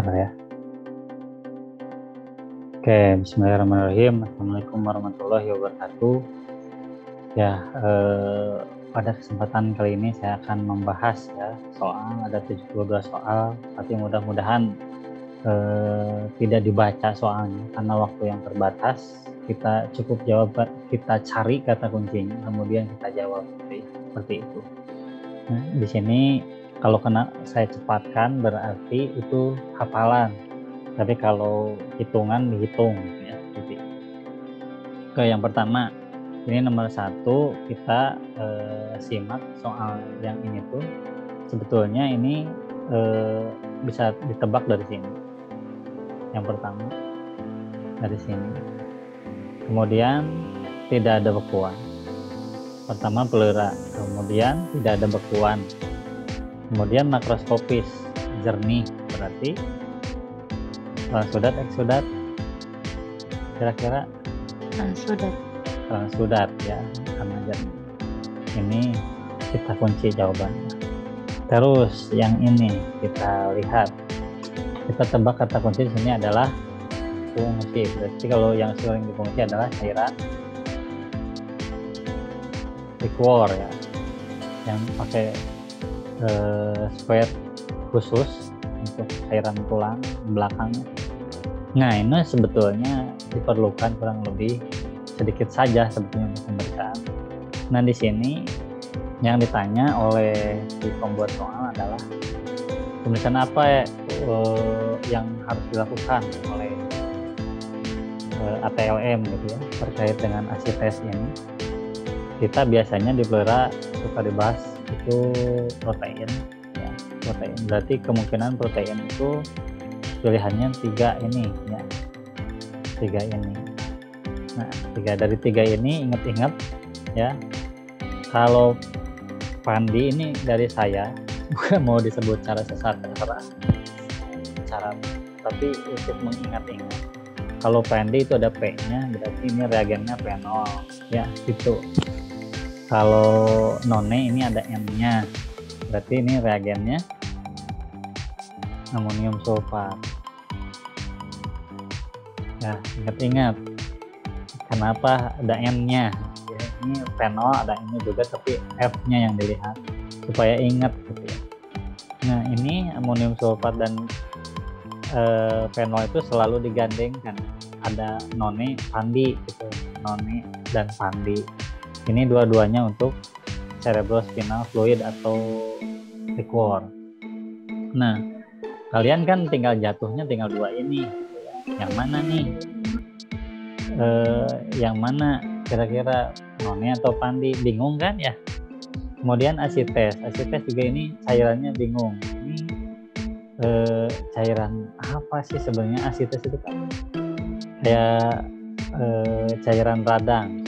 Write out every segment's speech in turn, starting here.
Bentar ya. Oke, bismillahirrahmanirrahim. Assalamualaikum warahmatullahi wabarakatuh. Ya, pada kesempatan kali ini saya akan membahas ya soal, ada 72 soal, tapi mudah-mudahan tidak dibaca soalnya karena waktu yang terbatas. Kita cukup jawab, kita cari kata kuncinya, kemudian kita jawab seperti itu. Nah, di sini kalau kena saya cepatkan berarti itu hafalan. Tapi kalau hitungan dihitung ya. Oke, yang pertama ini nomor 1 kita simak soal yang ini tuh sebetulnya ini bisa ditebak dari sini. Yang pertama dari sini. Kemudian tidak ada bekuan. Pertama pleura, kemudian tidak ada bekuan. Kemudian makroskopis, jernih, berarti transsudat, eksudat, kira-kira transsudat ya, karena jernih. Ini kita kunci jawabannya. Terus yang ini kita lihat, kita tebak kata kunci di sini adalah fungsi. Berarti kalau yang sering difungsi adalah cairan liquor ya, yang pakai square khusus untuk cairan tulang belakangnya. Nah, ini sebetulnya diperlukan kurang lebih sedikit saja sebetulnya untuk pemeriksaan. Nah, di sini yang ditanya oleh si pembuat soal adalah pemeriksaan apa yang harus dilakukan oleh ATLM gitu ya terkait dengan ASI tes ini. Kita biasanya di pleura suka dibahas itu protein ya, protein. Berarti kemungkinan protein itu pilihannya 3 ini ya, 3 ini. Nah, 3 dari 3 ini ingat-ingat ya. Kalau pandi ini dari saya bukan mau disebut cara sesat cara, tapi untuk mengingat-ingat. Kalau pandi itu ada P-nya, berarti ini reagennya phenol ya gitu. Kalau none ini ada N-nya, berarti ini reagennya amonium sulfat. Ya, ingat-ingat kenapa ada N-nya. Ya, ini phenol ada N-nya juga, tapi F-nya yang dilihat supaya ingat gitu ya. Nah, ini amonium sulfat dan phenol itu selalu digandengkan. Ada none, pandi gitu. None dan pandi. Ini dua-duanya untuk cerebrospinal fluid atau liquor. Nah, kalian kan tinggal jatuhnya tinggal 2 ini. Yang mana nih? Yang mana kira-kira none atau pandi? Bingung kan ya? Kemudian asites. Asites juga ini cairannya bingung. Ini cairan apa sih sebenarnya? Asites itu kan kayak cairan radang.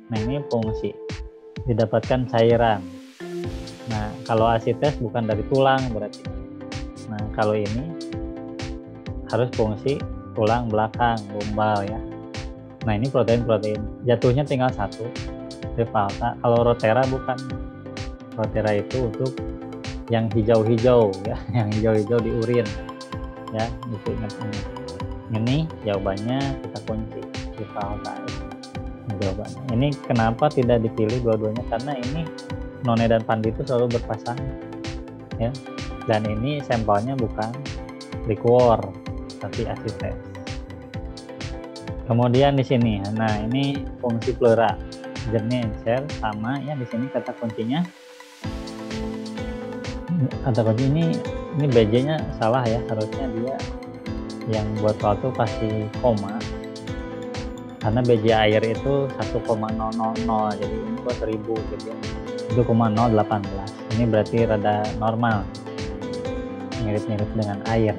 Nah, ini fungsi didapatkan cairan. Nah, kalau asites bukan dari tulang berarti. Nah, kalau ini harus fungsi tulang belakang, lumbal ya. Nah, ini protein-protein. Jatuhnya tinggal 1, Rivalta. Kalau Rotera bukan. Rotera itu untuk yang hijau-hijau ya, yang hijau-hijau di urin. Ya, itu ingat. Ini jawabannya kita kunci Rivalta. Jawabannya. Ini kenapa tidak dipilih dua-duanya? Karena ini none dan pandi itu selalu berpasangan ya. Dan ini sampelnya bukan liquor tapi asites. Kemudian di sini, nah ini fungsi pleura, jernih, encer sama ya. Di sini kata kuncinya, kata kunci ini BJ-nya salah ya, harusnya dia yang buat soal itu pasti koma. Karena BJ air itu 1,000, jadi ini buat 1000 gitu ya. 1,018. Ini berarti rada normal, mirip-mirip dengan air.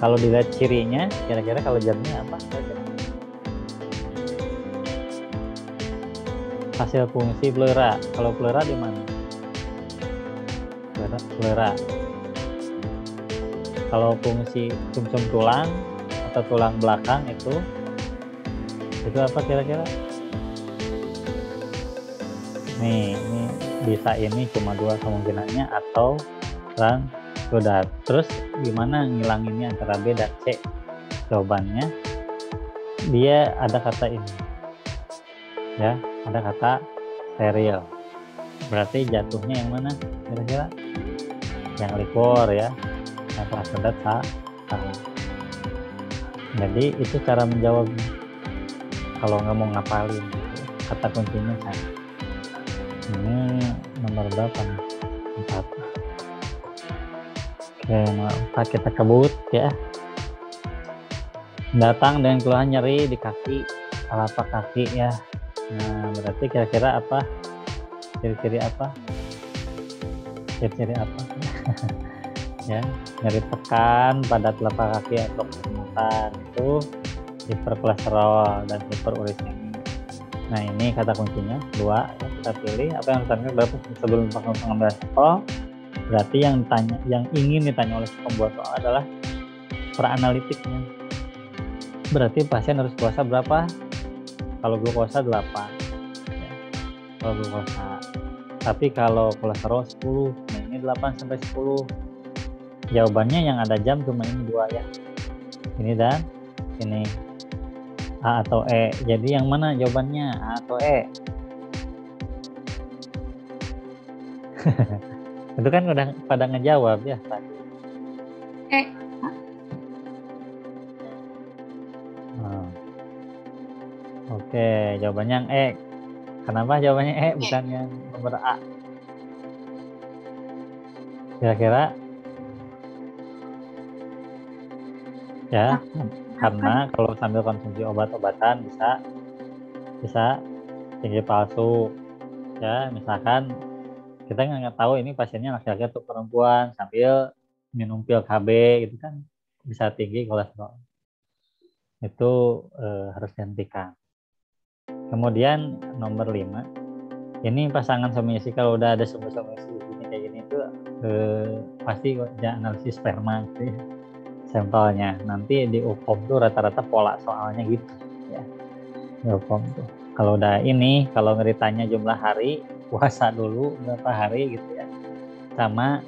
Kalau dilihat cirinya, kira-kira kalau jernih apa? Hasil fungsi pleura. Kalau pleura di mana? Pleura. Kalau fungsi sumsum tulang atau tulang belakang itu apa kira-kira? Nih, ini bisa ini cuma 2 kemungkinannya, atau Sudah. Terus gimana ngilanginnya antara B dan C? Jawabannya dia ada kata ini. Ya, ada kata steril. Berarti jatuhnya yang mana? Kira-kira? Yang liquor ya. Yang telah sedat salah. Jadi itu cara menjawab. Kalau nggak mau ngapalin, kata kuncinya kan. Ini nomor berapa nih? 4. Oke, nomor 4 kita kebut ya. Datang dengan keluhan nyeri di kaki, telapak kaki ya. Nah, berarti kira-kira apa? Ciri-ciri apa? Ciri-ciri apa? Ya, nyeri tekan pada telapak kaki atau kesemutan itu hiperkolesterol dan hiperurisemia. Nah, ini kata kuncinya 2 ya, kita pilih apa yang ditanya berapa sebelum pengambilan sampel. Berarti yang ingin ditanya oleh pembuat soal adalah peranalitiknya. Berarti pasien harus puasa berapa? Kalau glukosa 8 ya. Kalau glukosa. Tapi kalau kolesterol 10. Nah, ini 8 sampai 10. Jawabannya yang ada jam cuma ini 2 ya. Ini dan ini. A atau E. Jadi yang mana jawabannya? A atau E? Itu kan udah pada ngejawab ya tadi. E. Oke, jawabannya yang E. Kenapa jawabannya E bukan yang nomor A? Kira-kira? Ya, karena kalau sambil konsumsi obat-obatan bisa tinggi palsu. Ya, misalkan kita nggak tahu ini pasiennya laki-laki atau perempuan, sambil minum pil KB gitu kan bisa tinggi kolesterol. Itu harus dihentikan. Kemudian nomor 5, ini pasangan suami istri kalau udah ada suami istri kayak gini itu pasti analisis sperma gitu ya, sampelnya. Nanti di UPOM tuh rata-rata pola soalnya gitu ya. Di UPOM tuh. Kalau udah ini, kalau ngeritanya jumlah hari, puasa dulu berapa hari gitu ya. Sama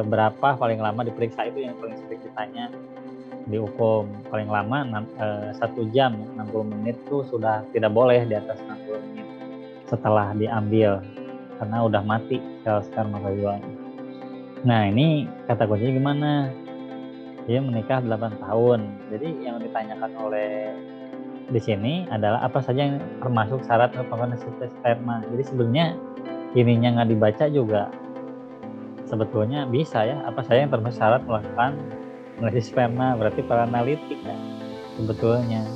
berapa paling lama diperiksa itu yang paling sering ditanya. Di hukum paling lama 1 jam 60 menit tuh sudah tidak boleh di atas 60 menit setelah diambil karena udah mati sel spermatozoanya. Nah, ini kata kuncinya gimana? Dia menikah 8 tahun. Jadi yang ditanyakan oleh di sini adalah apa saja yang termasuk syarat penganalisis sperma. Jadi sebenarnya ininya nggak dibaca juga sebetulnya bisa ya, apa saja yang termasuk syarat melakukan analisis sperma. Berarti peranalitik ya sebetulnya.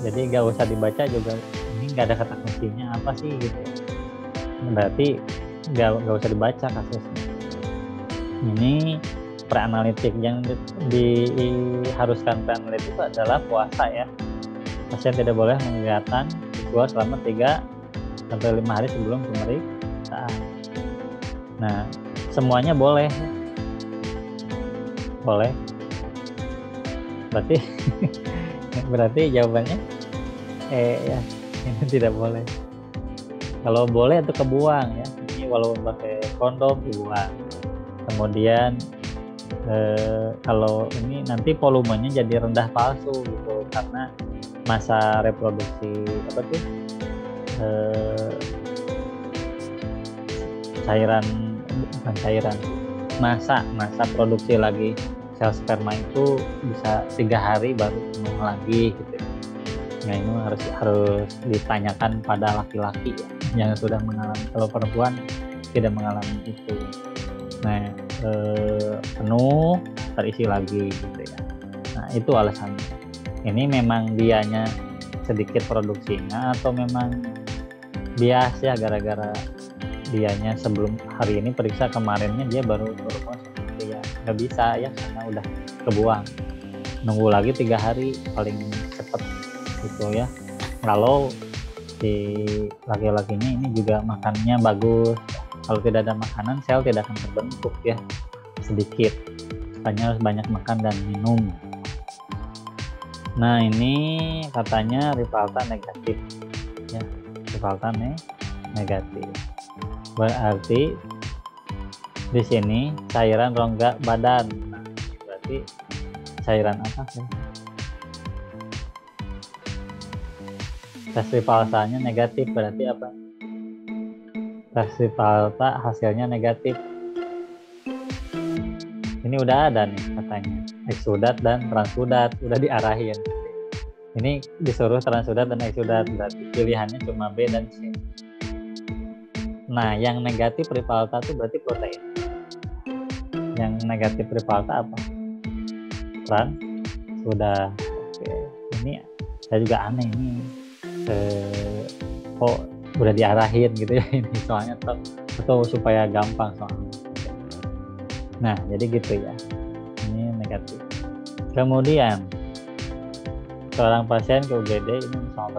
Jadi nggak usah dibaca juga, ini nggak ada kata kuncinya apa sih gitu. Berarti nggak usah dibaca kasusnya. Ini preanalitik yang diharuskan preanalitik itu adalah puasa ya. Pasien tidak boleh mengegiatan seksual selama 3 sampai 5 hari sebelum pemeriksaan. Nah, semuanya boleh. Boleh. Berarti jawabannya ya, ini tidak boleh. Kalau boleh itu kebuang ya. Ini walaupun pakai kondom dibuang. Kemudian kalau ini nanti volumenya jadi rendah palsu gitu karena masa reproduksi masa produksi lagi sel sperma itu bisa 3 hari baru penuh lagi gitu. Nah, ini harus ditanyakan pada laki-laki ya, yang sudah mengalami. Kalau perempuan tidak mengalami itu. Nah, penuh terisi lagi gitu ya. Nah, itu alasannya. Ini memang dianya sedikit produksinya atau memang bias ya, gara-gara dianya sebelum hari ini periksa, kemarinnya dia baru konsumsi ya. Nggak bisa ya karena udah kebuang. Nunggu lagi 3 hari paling cepat gitu ya. Kalau si laki-lakinya ini juga makannya bagus. Kalau tidak ada makanan, sel tidak akan terbentuk ya, sedikit. Makanya harus banyak makan dan minum. Nah, ini katanya Rivalta negatif ya, Rivalta negatif. Berarti Di sini cairan rongga badan. Nah, berarti cairan apa sih? Tes Rivalsanya negatif, berarti apa? Tes Rivalsa hasilnya negatif. Ini udah ada nih katanya, eksudat dan transudat, udah diarahin. Ini disuruh transudat dan eksudat, berarti pilihannya cuma B dan C. Nah, yang negatif Rivalsa itu berarti protein. Yang negatif Rivalsa apa? Transudat. Oke. Ini saya juga aneh ini. Kok udah diarahin gitu ya ini soalnya atau supaya gampang soalnya. Nah, jadi gitu ya. Ini negatif. Kemudian seorang pasien ke UGD ini soal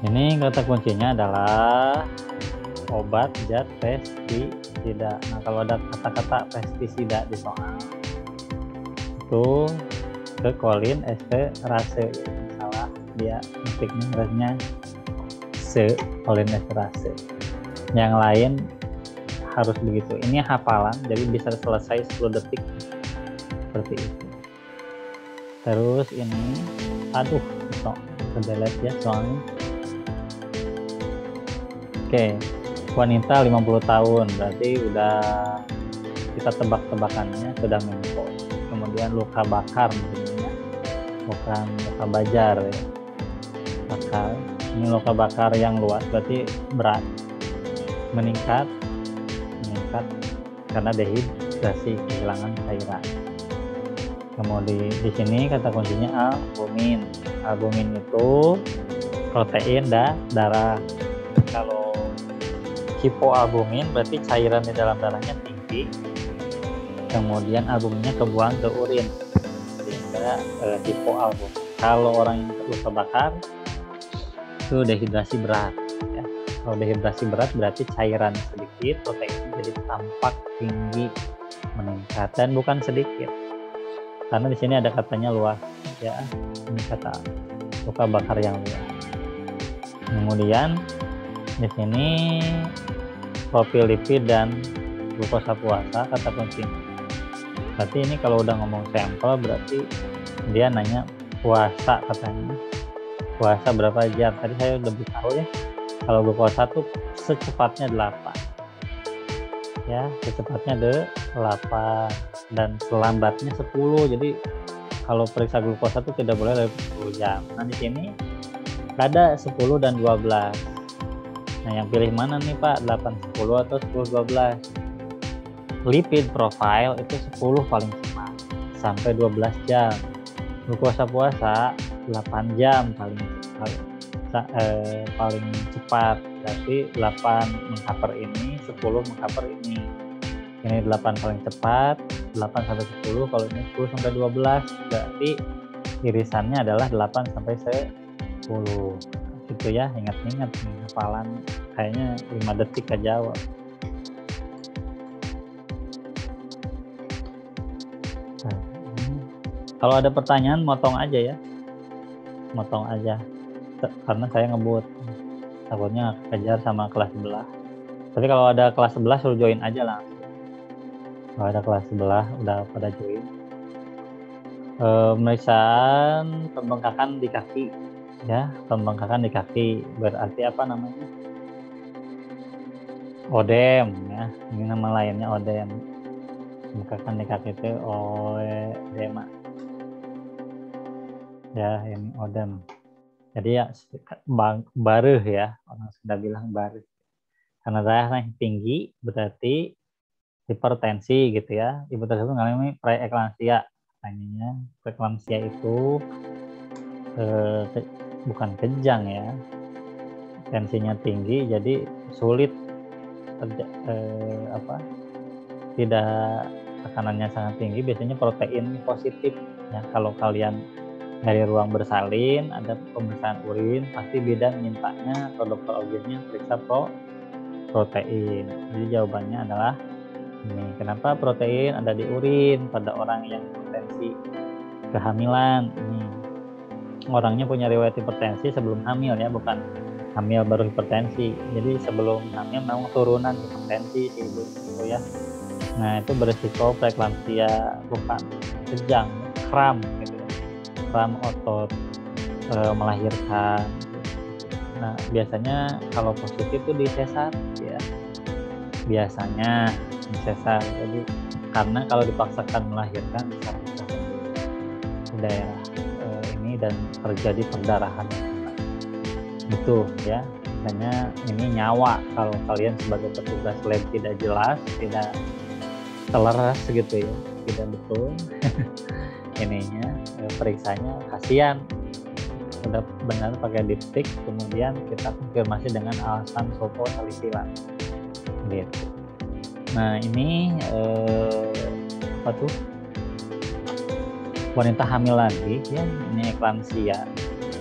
ini kata kuncinya adalah obat, zat, pestisida. Nah, kalau ada kata-kata pestisida di soal itu ke kolin esterase, salah dia ketiknya harusnya se kolin esterase. Yang lain harus begitu. Ini hafalan, jadi bisa selesai 10 detik seperti itu. Terus ini, aduh, kedelete ya soalnya. Oke, wanita 50 tahun, berarti udah kita tebak-tebakannya sudah menopause. Kemudian luka bakar, maksudnya bukan luka bajar ya. Bakar. Ini luka bakar yang luas, berarti berat. Meningkat karena dehidrasi, kehilangan cairan. Kemudian di sini kata kuncinya albumin. Albumin itu protein darah. Kalau hipoalbumin berarti cairan di dalam darahnya tinggi, kemudian albuminnya kebuang ke urin, sehingga hipoalbumin. Kalau orang yang luka bakar itu dehidrasi berat. Kalau dehidrasi berat berarti cairan sedikit, protein jadi tampak tinggi, meningkat, dan bukan sedikit. Karena di sini ada katanya luas, ya. Ini kata luka bakar yang luas. Kemudian di sini profil lipid dan glukosa puasa kata kuncinya. Berarti ini kalau udah ngomong sampel berarti dia nanya puasa katanya. Puasa berapa jam? Tadi saya udah beritahu ya. Kalau glukosa tuh secepatnya 8. Ya, secepatnya 8 dan selambatnya 10. Jadi kalau periksa glukosa tuh tidak boleh lebih 10 jam. Nah, di sini ada 10 dan 12. Nah, yang pilih mana nih Pak? 8 10 atau 10 12? Lipid profile itu 10 paling cepat sampai 12 jam. Glukosa puasa 8 jam paling cepat, berarti 8 mengcover ini, 10 mengcover ini. Ini 8 paling cepat, 8 sampai 10, kalau ini 10 sampai 12, berarti irisannya adalah 8 sampai 10. Gitu ya, ingat-ingat nih hafalan, kayaknya 5 detik kejawab. Nah, kalau ada pertanyaan motong aja ya. Karena saya ngebut, takutnya kejar sama kelas sebelah. Tapi kalau ada kelas sebelah suruh join aja langsung. Kalau ada kelas sebelah udah pada join. Pemeriksaan pembengkakan di kaki, ya. Pembengkakan di kaki berarti apa namanya? Odem, ya. Ini nama lainnya odem. Pembengkakan di kaki itu odema. Ya, ini odem. Jadi ya baruh ya, orang sudah bilang baruh. Karena darahnya tinggi berarti hipertensi gitu ya. Ibu tersebut mengalami preeklamsia. Katanya preeklamsia itu bukan kejang ya. Tensinya tinggi jadi sulit tidak, tekanannya sangat tinggi, biasanya protein positif ya. Kalau kalian dari ruang bersalin ada pemeriksaan urin, pasti bidan mintanya atau dokter objeknya periksa protein. Jadi jawabannya adalah ini. Kenapa protein ada di urin pada orang yang hipertensi kehamilan? Ini orangnya punya riwayat hipertensi sebelum hamil ya, bukan hamil baru hipertensi. Jadi sebelum hamil memang turunan hipertensi sih ibu gitu ya. Nah itu berisiko preeklamsia, bukan kejang, kram gitu ya, kram otot melahirkan. Nah biasanya kalau positif itu di sesar ya, biasanya di sesar. Jadi karena kalau dipaksakan melahirkan bisa pecah di daerah ini dan terjadi perdarahan gitu ya. Makanya ini nyawa kalau kalian sebagai petugas lab tidak jelas, tidak selaras gitu ya, tidak betul ininya periksanya, kasihan udah benar pakai dipstick kemudian kita konfirmasi dengan alasan sopo salisilan gitu. Nah ini apa tuh, wanita hamil lagi ya, ini eklamsia,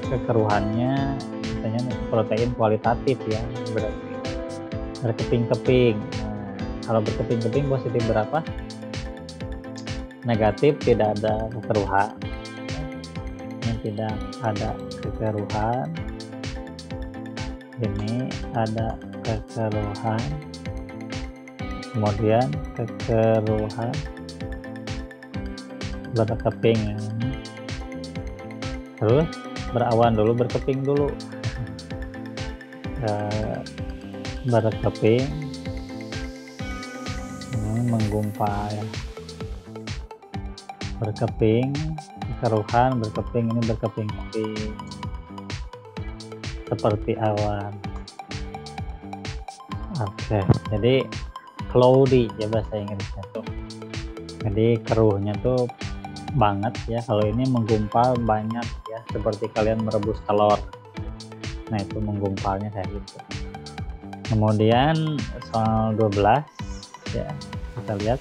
kekeruhannya katanya protein kualitatif ya, berarti berkeping-keping. Nah, kalau berkeping-keping positif berapa? Negatif, tidak ada kekeruhan. Ini tidak ada kekeruhan. Ini ada kekeruhan. Kemudian kekeruhan berkeping ya. Terus berawan dulu, berkeping dulu. Berkeping ini menggumpal ya. Berkeping, kekeruhan, berkeping, ini berkeping-keping seperti awan. Oke, jadi cloudy ya bahasa Inggrisnya tuh. Jadi keruhnya tuh banget ya, kalau ini menggumpal banyak ya, seperti kalian merebus telur. Nah itu menggumpalnya kayak gitu. Kemudian soal 12 ya, kita lihat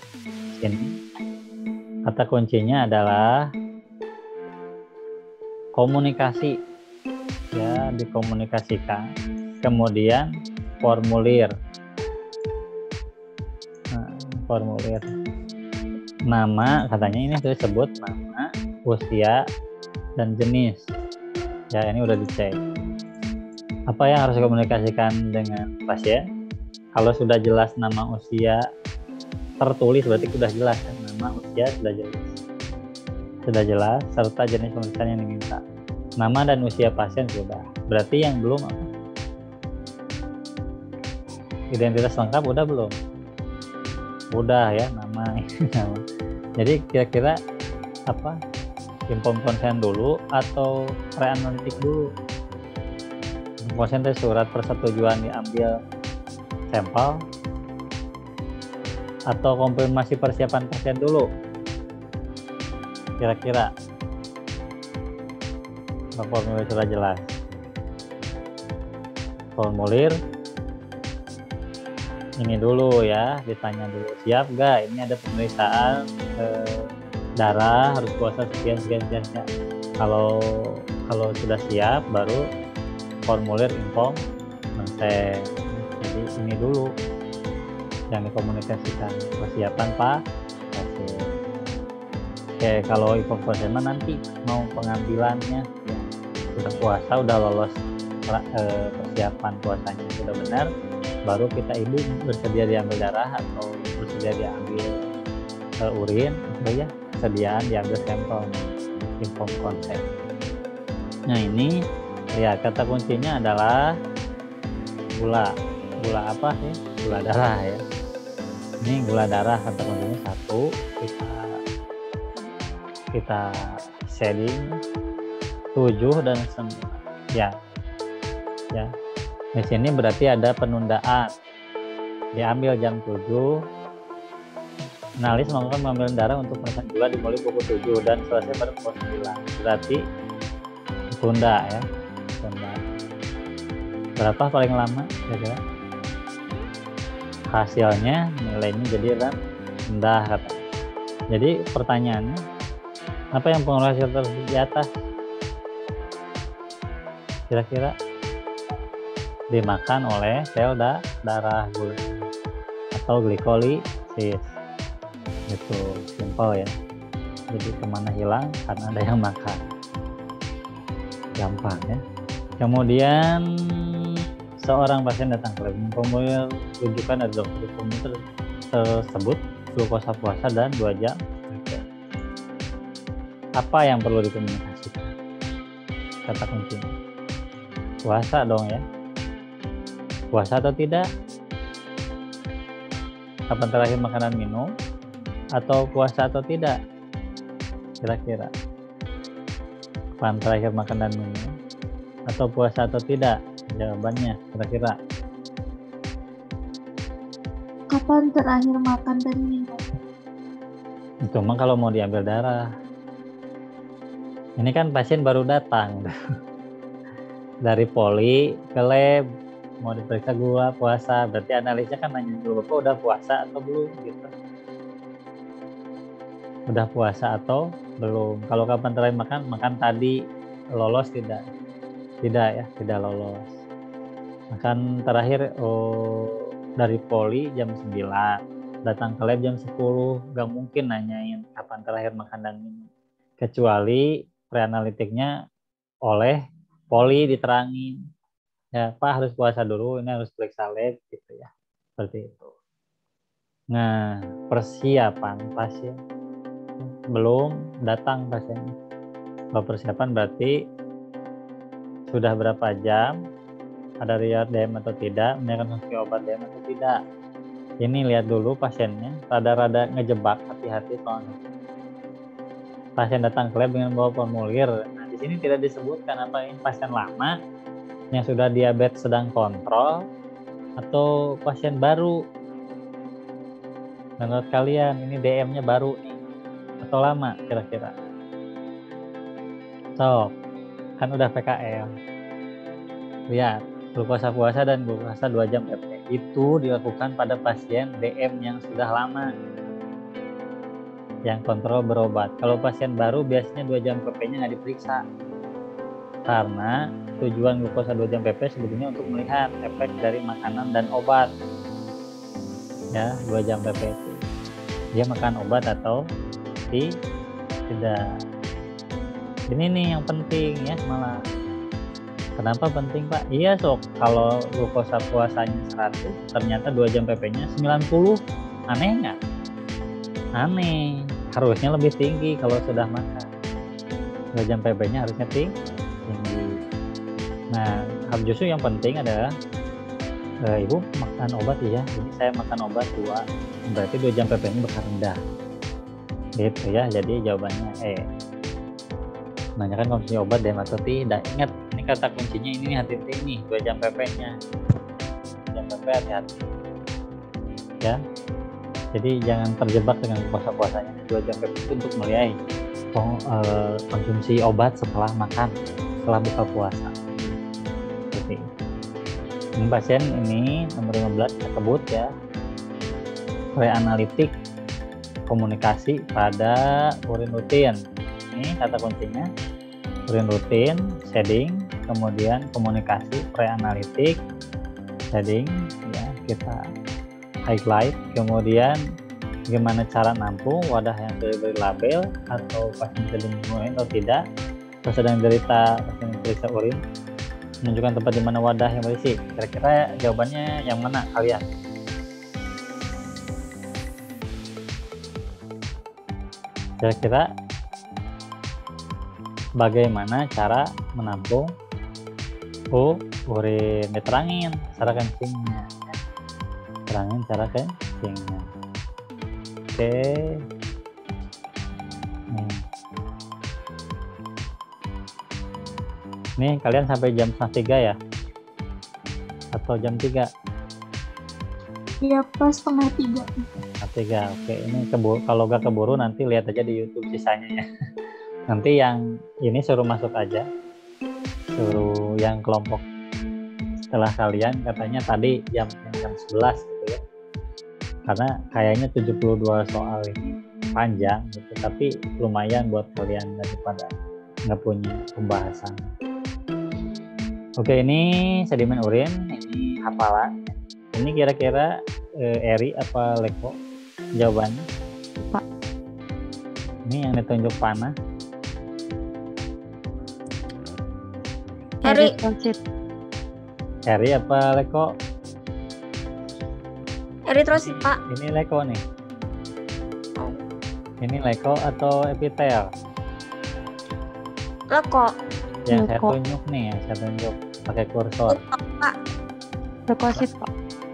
ini kata kuncinya adalah komunikasi ya, dikomunikasikan. Kemudian formulir. Nah, formulir nama, katanya ini disebut nama, usia, dan jenis ya, ini udah dicek. Apa yang harus dikomunikasikan dengan pasien? Kalau sudah jelas nama usia tertulis berarti sudah jelas kan? Nama usia sudah jelas serta jenis pemeriksaan yang diminta. Nama dan usia pasien sudah, berarti yang belum apa? Identitas lengkap udah belum? Udah ya, nama. Jadi kira-kira apa, inform konsen dulu atau preanalitik dulu? Konsen itu surat persetujuan diambil sampel atau konfirmasi persiapan pasien dulu, kira-kira formulir sudah jelas. Formulir ini dulu ya, ditanya dulu siap gak, ini ada pemeriksaan darah, harus puasa sekian. Kalau sudah siap baru formulir inform konsen. Jadi ini dulu yang dikomunikasikan, persiapan Pak pasien. Oke, kalau inform konsen nanti mau pengambilannya ya, sudah puasa, udah lolos persiapan puasanya sudah benar, baru kita ibu bersedia diambil darah atau bersedia diambil urin, ya sediaan diambil sampel, inform konsen. Nah ini lihat kata kuncinya adalah gula apa sih? Gula darah ya. Ini gula darah kata kuncinya 1, kita shading 7 dan 9 ya. Di sini berarti ada penundaan, diambil jam 7. Analis melakukan pengambilan darah untuk pemeriksaan gula dimulai pukul 7 dan selesai pada pukul 9. Berarti tunda ya. Berapa paling lama kira-kira? Hasilnya nilainya jadi rendah kata. Jadi pertanyaannya, apa yang pengaruh hasil tersebut di atas? Kira-kira dimakan oleh sel darah gula atau glikolisis. Itu simpel ya. Jadi kemana hilang? Karena ada yang makan. Gampang ya. Kemudian seorang pasien datang ke lab, formulir rujukan dari dokter. Formulir tersebut glukosa puasa dan 2 jam. Apa yang perlu dikomunikasikan? Kata kuncinya. Puasa dong ya. Puasa atau tidak? Kapan terakhir makan dan minum? Atau puasa atau tidak? Kira-kira. Kapan terakhir makan dan minum? Atau puasa atau tidak? Jawabannya kira-kira. Kapan terakhir makan dan minum? Itu mah kalau mau diambil darah. Ini kan pasien baru datang dari poli ke lab, mau diperiksa gula puasa, berarti analisnya kan nanya dulu Bapak udah puasa atau belum gitu. Udah puasa atau belum. Kalau kapan terakhir makan tadi, lolos tidak? Tidak ya, tidak lolos. Makan terakhir dari poli jam 9, datang ke lab jam 10, gak mungkin nanyain kapan terakhir makan dan minum. Kecuali preanalitiknya oleh poli diterangin. Ya, Pak harus puasa dulu, ini harus periksa lab gitu ya. Seperti itu. Nah, persiapan pasien. Belum datang pasiennya. Kalau persiapan berarti sudah berapa jam, ada riwayat DM atau tidak, mengkonsumsi obat DM atau tidak. Ini lihat dulu pasiennya, rada-rada ngejebak, hati-hati soalnya. Pasien datang ke lab dengan bawa formulir. Nah, di sini tidak disebutkan apa ini pasien lama yang sudah diabetes sedang kontrol atau pasien baru. Menurut kalian ini DM-nya baru nih atau lama kira-kira? So, kan udah PKL. Lihat, glukosa puasa dan glukosa 2 jam PP itu dilakukan pada pasien DM yang sudah lama, yang kontrol berobat. Kalau pasien baru biasanya 2 jam PP-nya nggak diperiksa. Karena tujuan glukosa 2 jam PP sebetulnya untuk melihat efek dari makanan dan obat. Ya, 2 jam PP itu. Dia makan obat atau tidak. Ini nih yang penting ya malah. Kenapa penting Pak? Iya sok, kalau glukosa puasanya 100, ternyata 2 jam PP-nya 90. Aneh nggak? Aneh. Harusnya lebih tinggi kalau sudah makan. 2 jam PP-nya harusnya tinggi. Nah, justru yang penting adalah Ibu makan obat ya. Jadi saya makan obat 2, berarti 2 jam PP-nya bakal rendah. Gitu ya. Jadi jawabannya menanyakan konsumsi obat DM atau tidak. Ingat, ini kata kuncinya ini hati-hati nih, 2 jam PP-nya. 2 jam PP hati-hati. Ya. Jadi jangan terjebak dengan puasa-puasanya. 2 jam PP itu untuk melihat konsumsi obat setelah makan, setelah buka puasa. Seperti itu. Ini pasien ini nomor 15 tersebut ya. Preanalitik komunikasi pada urin rutin. Ini kata kuncinya, urin rutin, shading, kemudian komunikasi preanalitik, shading, ya kita highlight, kemudian bagaimana cara nampung, wadah yang sudah diberi label, atau pasien sedang urin atau tidak, atau sedang derita pasien periksa urin, menunjukkan tempat di mana wadah yang berisi. Kira-kira jawabannya yang mana kalian? Kira-kira bagaimana cara menampung urin? Diterangin cara kencingnya. Terangin cara kencingnya. Oke. Nih kalian sampai jam 2:30 ya? Atau jam 3? Iya, pas 2:30. 2:30. Oke, ini kalau gak keburu nanti lihat aja di YouTube sisanya ya. Nanti yang ini suruh masuk aja. Suruh yang kelompok setelah kalian, katanya tadi jam 11 gitu ya. Karena kayaknya 72 soal ini panjang gitu, tapi lumayan buat kalian daripada nggak punya pembahasan. Oke, ini sedimen urin, ini hafalan. Ini kira-kira Eri apa Leko jawabannya? Pak. Ini yang ditunjuk panah. Eri. Eri apa leko? Eritrosit, Pak. Ini leko nih. Oh. Ini leko atau epitel? Leko. Yang saya Leko. tunjuk nih, yang saya tunjuk pakai kursor. Pak. Leukosit, Pak.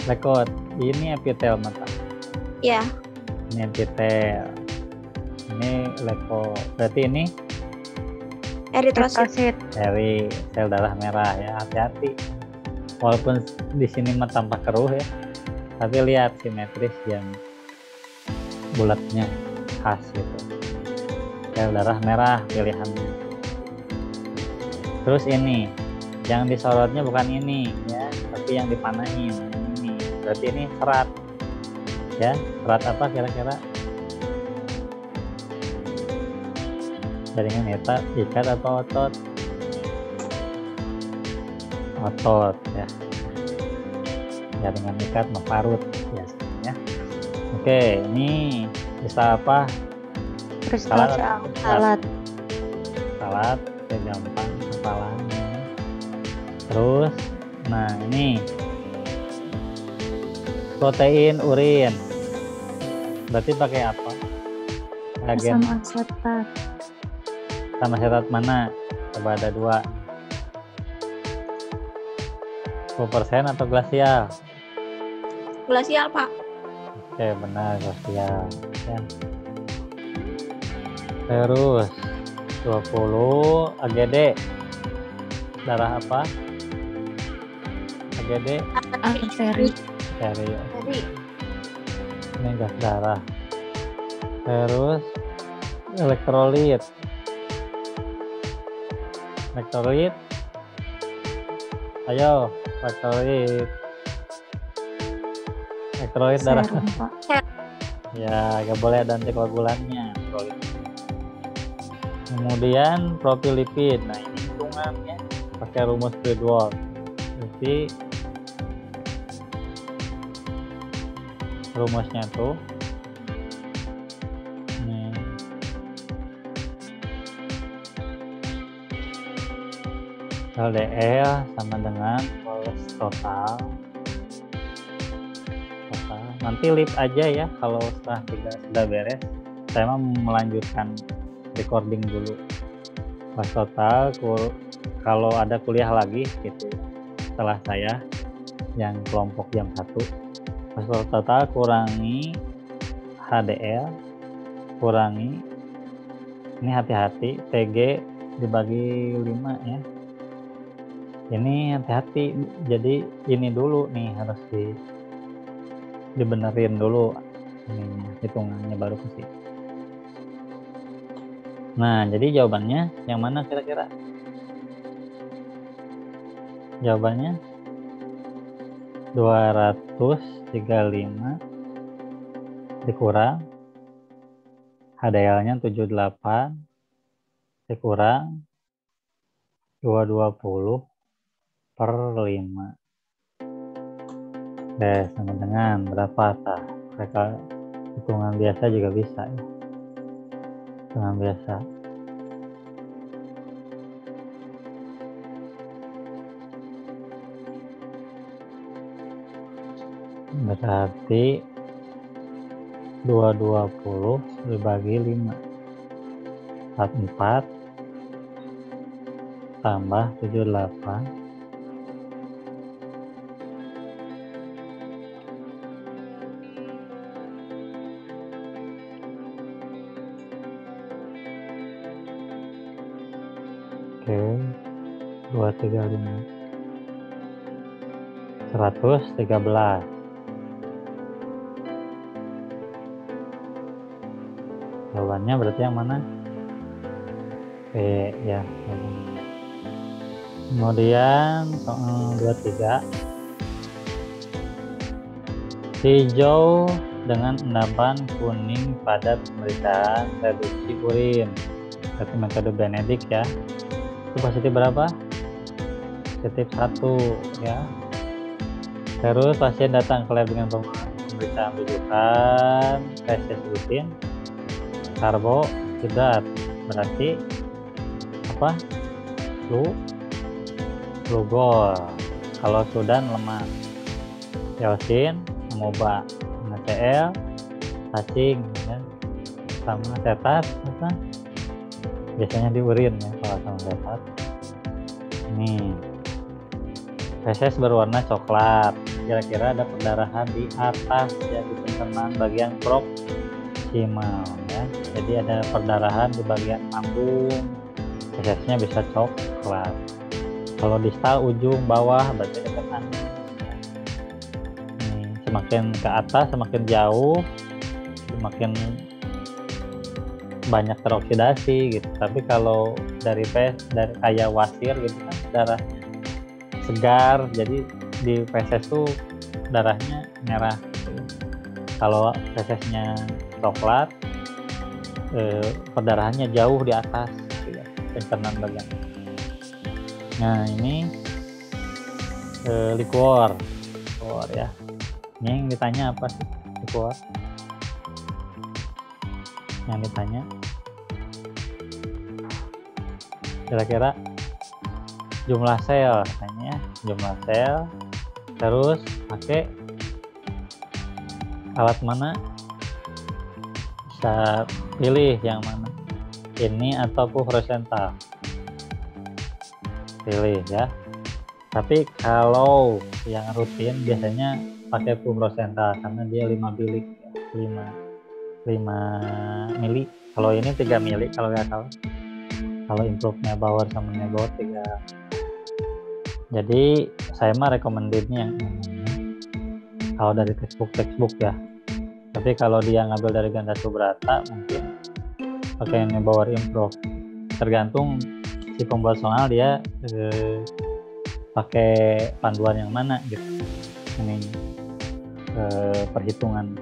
Lekot. Ini epitel mata. Ya. Ini epitel. Ini leko. Berarti ini Eritrosit. Leukosit. dari sel darah merah ya. Hati-hati. Walaupun di sini mah tampak keruh ya, tapi lihat simetris yang bulatnya khas gitu. Sel darah merah pilihannya. Terus ini, yang disorotnya bukan ini ya, tapi yang dipanahin ini. Berarti ini serat ya. Serat apa kira-kira? Jaringan ikat atau otot? Otot ya. Jaringan ikat parut biasanya. Oke, ini bisa apa? Kristal salat. Salat ya, gampang kepalanya. Terus, nah ini protein urin. Berarti pakai apa? Reagen Asam asetat. sama asetat mana? Coba ada 2. 10% atau glasial? Glasial, Pak. Oke, benar glasial ya. Terus 20 AGD. Darah apa? AGD Arteri. dari Dari ini gas darah. Terus elektrolit. Elektrolit. Ayo, elektrolit. Elektrolit darah. Serum, Pak. Ya, gak boleh ada antikoagulannya. Kemudian profil lipid. Nah, ini hitungannya pakai rumus Bridwell. Jadi rumusnya tuh nih. LDL sama dengan kolesterol total. Nanti lip aja ya kalau setelah sudah beres. Saya mau melanjutkan recording dulu. Pas total kalau ada kuliah lagi gitu setelah saya yang kelompok jam 1. Pas total kurangi HDL, kurangi ini hati-hati TG dibagi 5 ya. Ini hati-hati, jadi ini dulu nih harus dibenerin dulu ini hitungannya baru ke situ. Nah, jadi jawabannya yang mana kira-kira? Jawabannya 235 dikurang HDL-nya 78 dikurang 220 per 5. Sama dengan berapa tah? Mereka hitungan biasa juga bisa ya. Hitungan biasa. Berarti 220 dibagi 5 44 tambah 78 oke 235 113. Jawabannya berarti yang mana? Ya. Kemudian soal 23. Hijau dengan endapan kuning pada pemeriksaan reduksi urin. Berarti metode Benedict ya. Itu positif berapa? Positif 1 ya. Terus pasien datang ke lab dengan pemeriksaan rujukan feses rutin karbohidrat, berarti apa? Glukol Kalau Sudan lemak. Eosin, amoeba. NaCl, cacing, ya. Sama setat, apa? Biasanya di urin ya kalau sama setat. Nih, feses berwarna coklat. Kira-kira ada perdarahan di atas ya, di pencernaan bagian proksimal ya. Jadi ada perdarahan di bagian lambung. Fesesnya bisa coklat. Kalau distal ujung bawah berarti dekat anus. Semakin ke atas, semakin jauh, semakin banyak teroksidasi gitu. Tapi kalau dari kayak wasir gitu kan darahnya segar, jadi di feses tuh darahnya merah gitu. Kalau fesesnya coklat, perdarahannya jauh di atas gitu ya, pencernaan bagian. Nah ini liquor ya. Ini yang ditanya apa sih liquor? Yang ditanya kira-kira jumlah sel, katanya jumlah sel, terus pakai alat mana, bisa pilih yang mana, ini atau fluoresental, pilih ya. Tapi kalau yang rutin biasanya pakai fluoresental karena dia 5 bilik ya, 5 mili. Kalau ini 3 mili kalau nggak salah. Kalau improve Neubauer sama Neubauer 3. Jadi saya mah recommendednya yang ini. Kalau dari textbook ya. Tapi kalau dia ngambil dari Ganda Subrata mungkin pakai Neubauer improve. Tergantung si pembuat soal dia pakai panduan yang mana gitu. Ini perhitungan.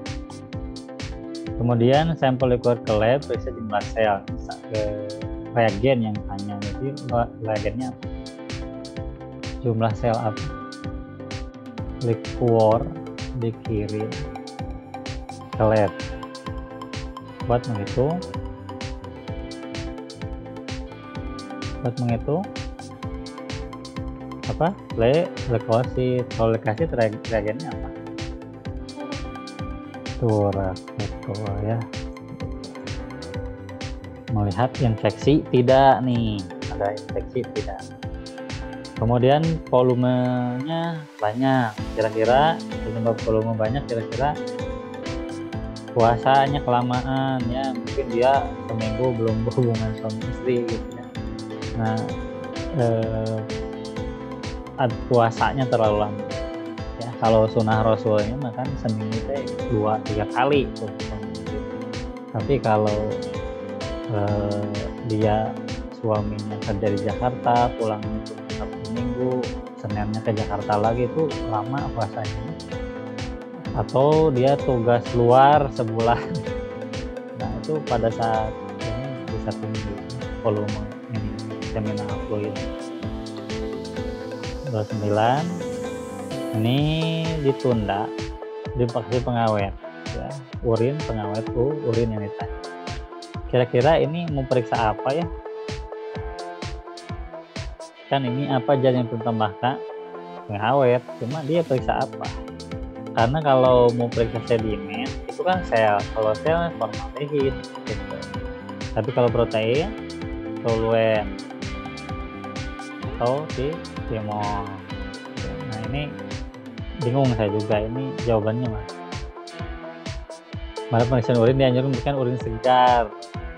Kemudian sampel liquor ke lab, periksa jumlah sel, reagen yang tanya. Jadi reagennya apa? Jumlah sel apa? Liquor dikirim ke lab buat menghitung apa? Leukosit. Kalau leukosit reagennya apa? Turak, betul ya. Melihat infeksi tidak nih, ada infeksi tidak. Kemudian volumenya banyak, kira-kira penyebab volume banyak, kira-kira puasanya kelamaan ya, mungkin dia seminggu belum berhubungan suami istri gitu ya. Nah puasanya terlalu lama. Kalau sunnah rasulnya makan seminggu 2-3 kali tuh. Tapi kalau dia suaminya kerja di Jakarta, pulangnya tuh Sabtu Minggu, Seninnya ke Jakarta lagi, tuh lama puasanya. Atau dia tugas luar sebulan. Nah itu pada saat ini bisa tinggi volume ini seminal fluid. 29 ini ditunda, dipakai pengawet ya, urin pengawet urin yang ditanya. Kira-kira ini mau periksa apa ya? Kan ini apa zat yang ditambahkan pengawet, cuma dia periksa apa? Karena kalau mau periksa sedimen itu kan sel, kalau sel formaldehid gitu. Tapi kalau protein soluen atau timol. Nah ini bingung saya juga, ini jawabannya mas. Pada pemeriksaan urin dianjurkan urin segar.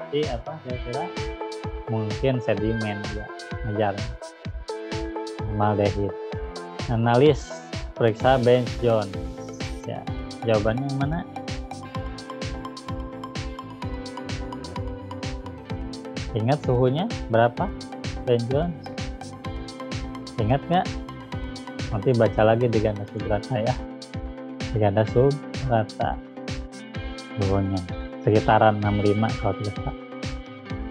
Jadi apa kira-kira? Mungkin sedimen ya, ngejar formaldehid. Analis periksa Ben Jones. Ya, jawabannya yang mana? Ingat suhunya berapa? Ben Jones? Ingat nggak? Nanti baca lagi di Ganda Subrata ya. Di Ganda Subrata suhunya sekitaran 65 kalau tidak salah.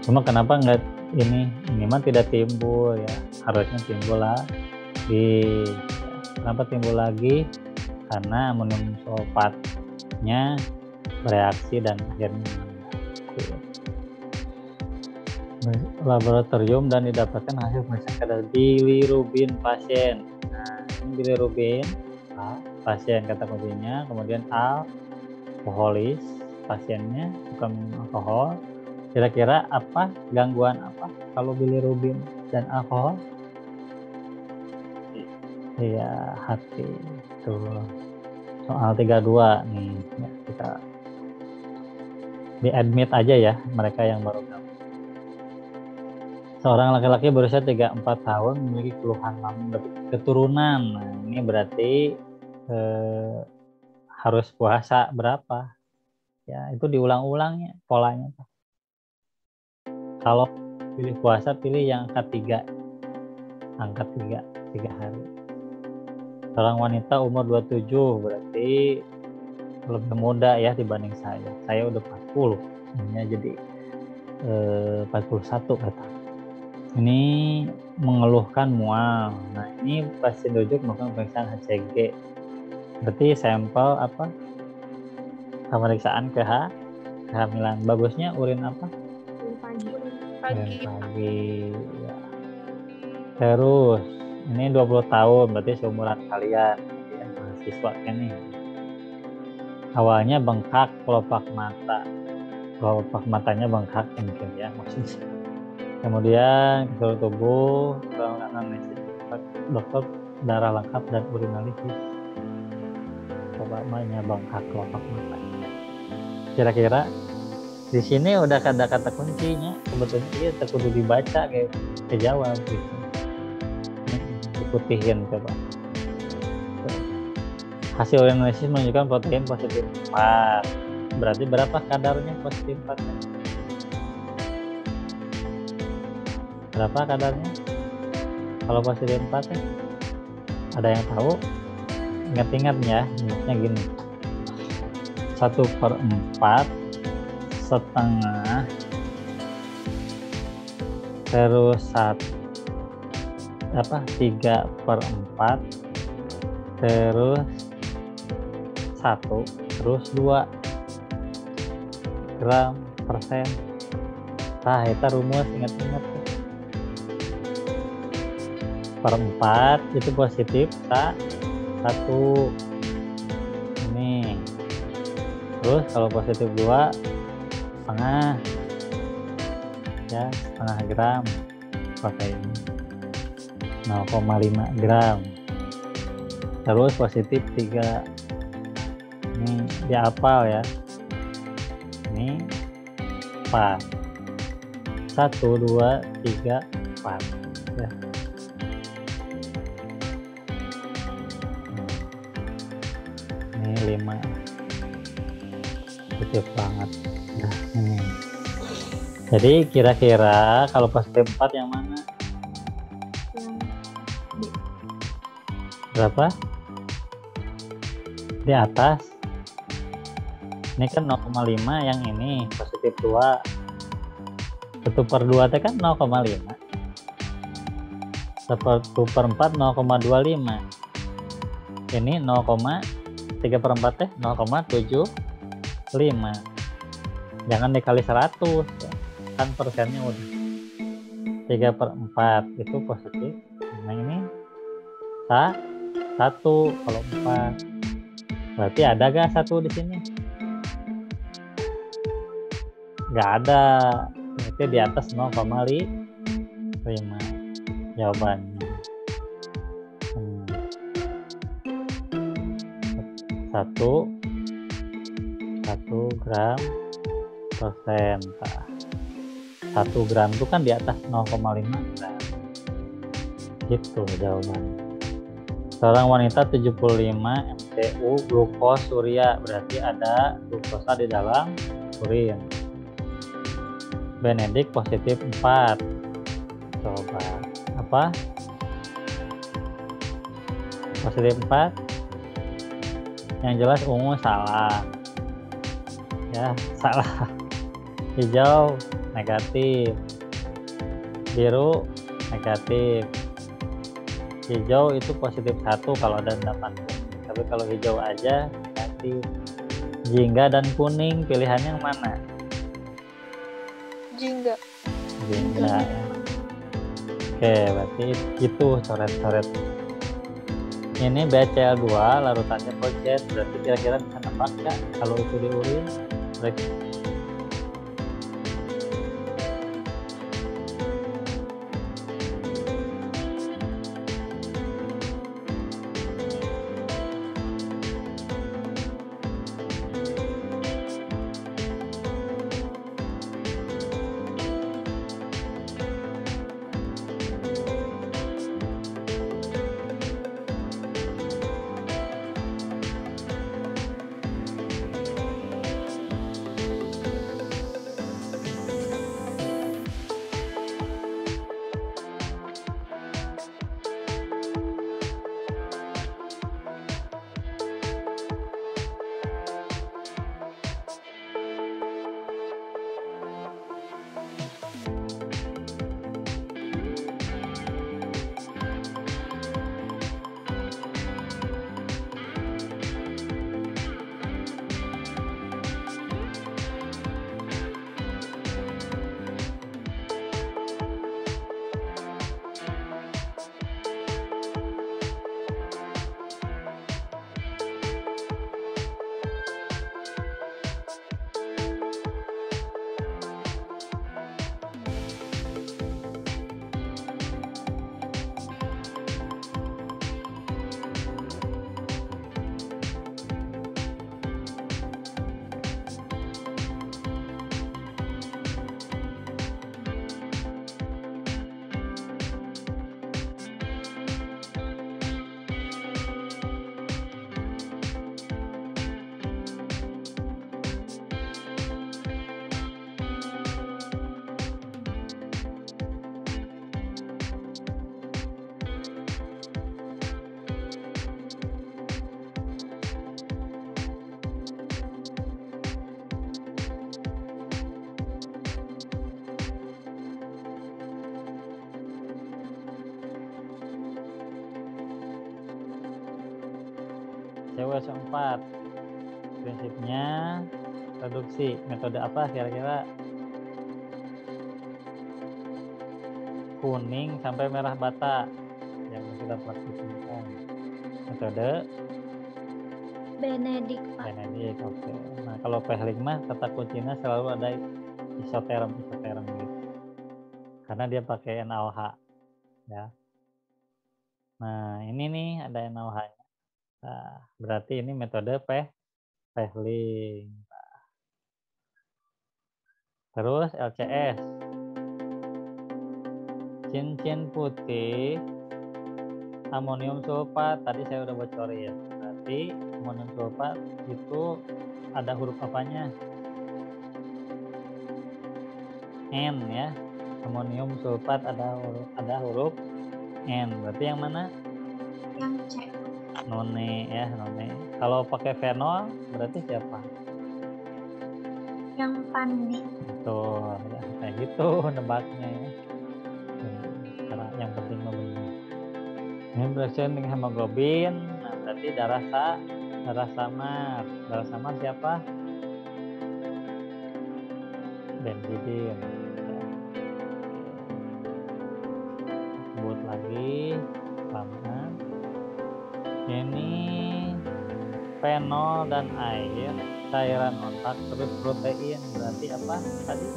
Cuma kenapa nggak ini mah tidak timbul ya, harusnya timbul lagi. Kenapa timbul lagi? Karena amonium sulfatnya bereaksi dan akhirnya laboratorium dan didapatkan hasil pemeriksaan kadar bilirubin pasien. Nah, ini bilirubin, A, pasien kata kuncinya. Kemudian alkoholis, pasiennya suka minum alkohol. Kira-kira apa, gangguan apa kalau bilirubin dan alkohol? Iya, hati. Tuh. Soal 32 nih. Ya, kita di-admit aja ya, mereka yang baru gabung. Seorang laki-laki berusia 34 tahun memiliki keluhan lambung keturunan. Nah, ini berarti harus puasa berapa? Ya, itu diulang-ulangnya polanya. Kalau pilih puasa, pilih yang angka 3. Angka 3 hari. Seorang wanita umur 27 berarti lebih muda ya dibanding saya. Saya udah 40. Ini jadi 41 kata. Ini mengeluhkan mual. Nah, ini pasien rujuk melakukan pemeriksaan HCG. Berarti sampel apa? Pemeriksaan kehamilan. Bagusnya urin apa? Pagi. Ya. Terus ini 20 tahun berarti seumuran kalian ya, mahasiswa kan nih. Awalnya bengkak kelopak mata. Kelopak matanya bengkak mungkin ya maksudnya. Kemudian ke seluruh tubuh, anamnesis, dokter darah lengkap dan urinalisis. Coba banyak bengkak kelopak mata. Kira-kira di sini udah kata-kata kuncinya, sebetulnya dia terkudu dibaca kayak kejawab gitu. Diputihin coba. Hasil urinalisis menunjukkan protein positif 4. Berarti berapa kadarnya positif 4? Berapa kadarnya? Kalau positif 4 ya? Ada yang tahu? Ingat-ingat ya, ingatnya gini. 1/4 setengah terus 3/4 terus 1 terus 2 gram persen. Nah, itu rumus ingat-ingat. 1/4 itu positif 1. Ini. Terus kalau positif 2 setengah ya, setengah gram pakai ini 0,5 gram. Terus positif 3. Ini dihafal ya. Ini 4. 1, 2, 3, 4 ya. Ini 5. Positif banget. Nah, ini. Jadi kira-kira kalau positif 4 yang mana? Berapa? Di atas. Ini kan 0,5 yang ini positif 2. 1/2 itu kan 0,5. 1/4 0,25. Ini 3/4 teh 0,75. Jangan dikali 100 ya. Kan persennya udah 3/4 itu positif. Nah ini 1 kalau 4. Berarti ada gak 1 di sini? Gak ada. Berarti di atas 0,5 jawabannya. 1 gram persen. 1 gram itu kan di atas 0,5 gram. Gitu jawabannya. Seorang wanita 75 mcu glukosuria, berarti ada glukosa di dalam urin. Benedik positif 4. Coba apa? Positif 4. Yang jelas ungu salah. Ya, salah. Hijau negatif. Biru negatif. Hijau itu positif 1 kalau ada endapan kuning. Tapi kalau hijau aja negatif. Jingga dan kuning pilihannya yang mana? Jingga. Oke, berarti itu coret-coret. Ini BCl2 larutannya projet, berarti kira-kira bisa nebak nggak kalau itu di urin? CW4 prinsipnya reduksi. Metode apa kira-kira? Kuning sampai merah bata yang kita praktikkan. Metode Benedik, Pak. Benedik, oke. Nah kalau Pehling mah kata kuncinya selalu ada isoterm gitu, karena dia pakai NaOH ya. Nah ini nih ada NaOH-nya. Nah, berarti ini metode Pehling. Terus LCS, cincin putih amonium sulfat, tadi saya udah bocorin. Berarti amonium sulfat itu ada huruf apanya? N ya. Amonium sulfat ada huruf N. Berarti yang mana? Yang C. None ya, none. Kalau pakai fenol berarti siapa? Yang pandi. Betul, ya, kayak gitu nebaknya ya. Karena yang penting benar. Ini bereaksi dengan hemoglobin, nah berarti darah samar. Darah samar siapa? Benzidin. Ya. Sebut lagi, kelamaan. Ini fenol dan air, cairan otak, terus protein, berarti apa tadi?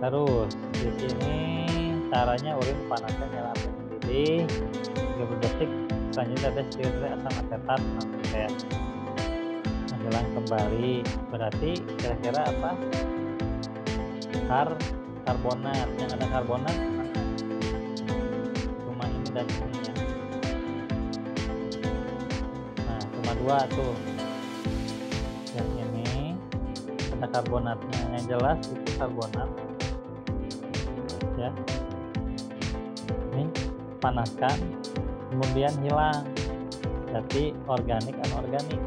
Terus di sini caranya urin panasnya nyala mendidih 30 detik, selanjutnya ada steroid asam asetat sampai menghilang kembali. Berarti kira-kira apa? Karbonat. Yang ada karbonat mana? Cuma ini dan ini ya. Nah cuma dua tuh. Yang ini ada karbonatnya. Yang jelas itu karbonat ya. Ini panaskan kemudian hilang, berarti organik anorganik.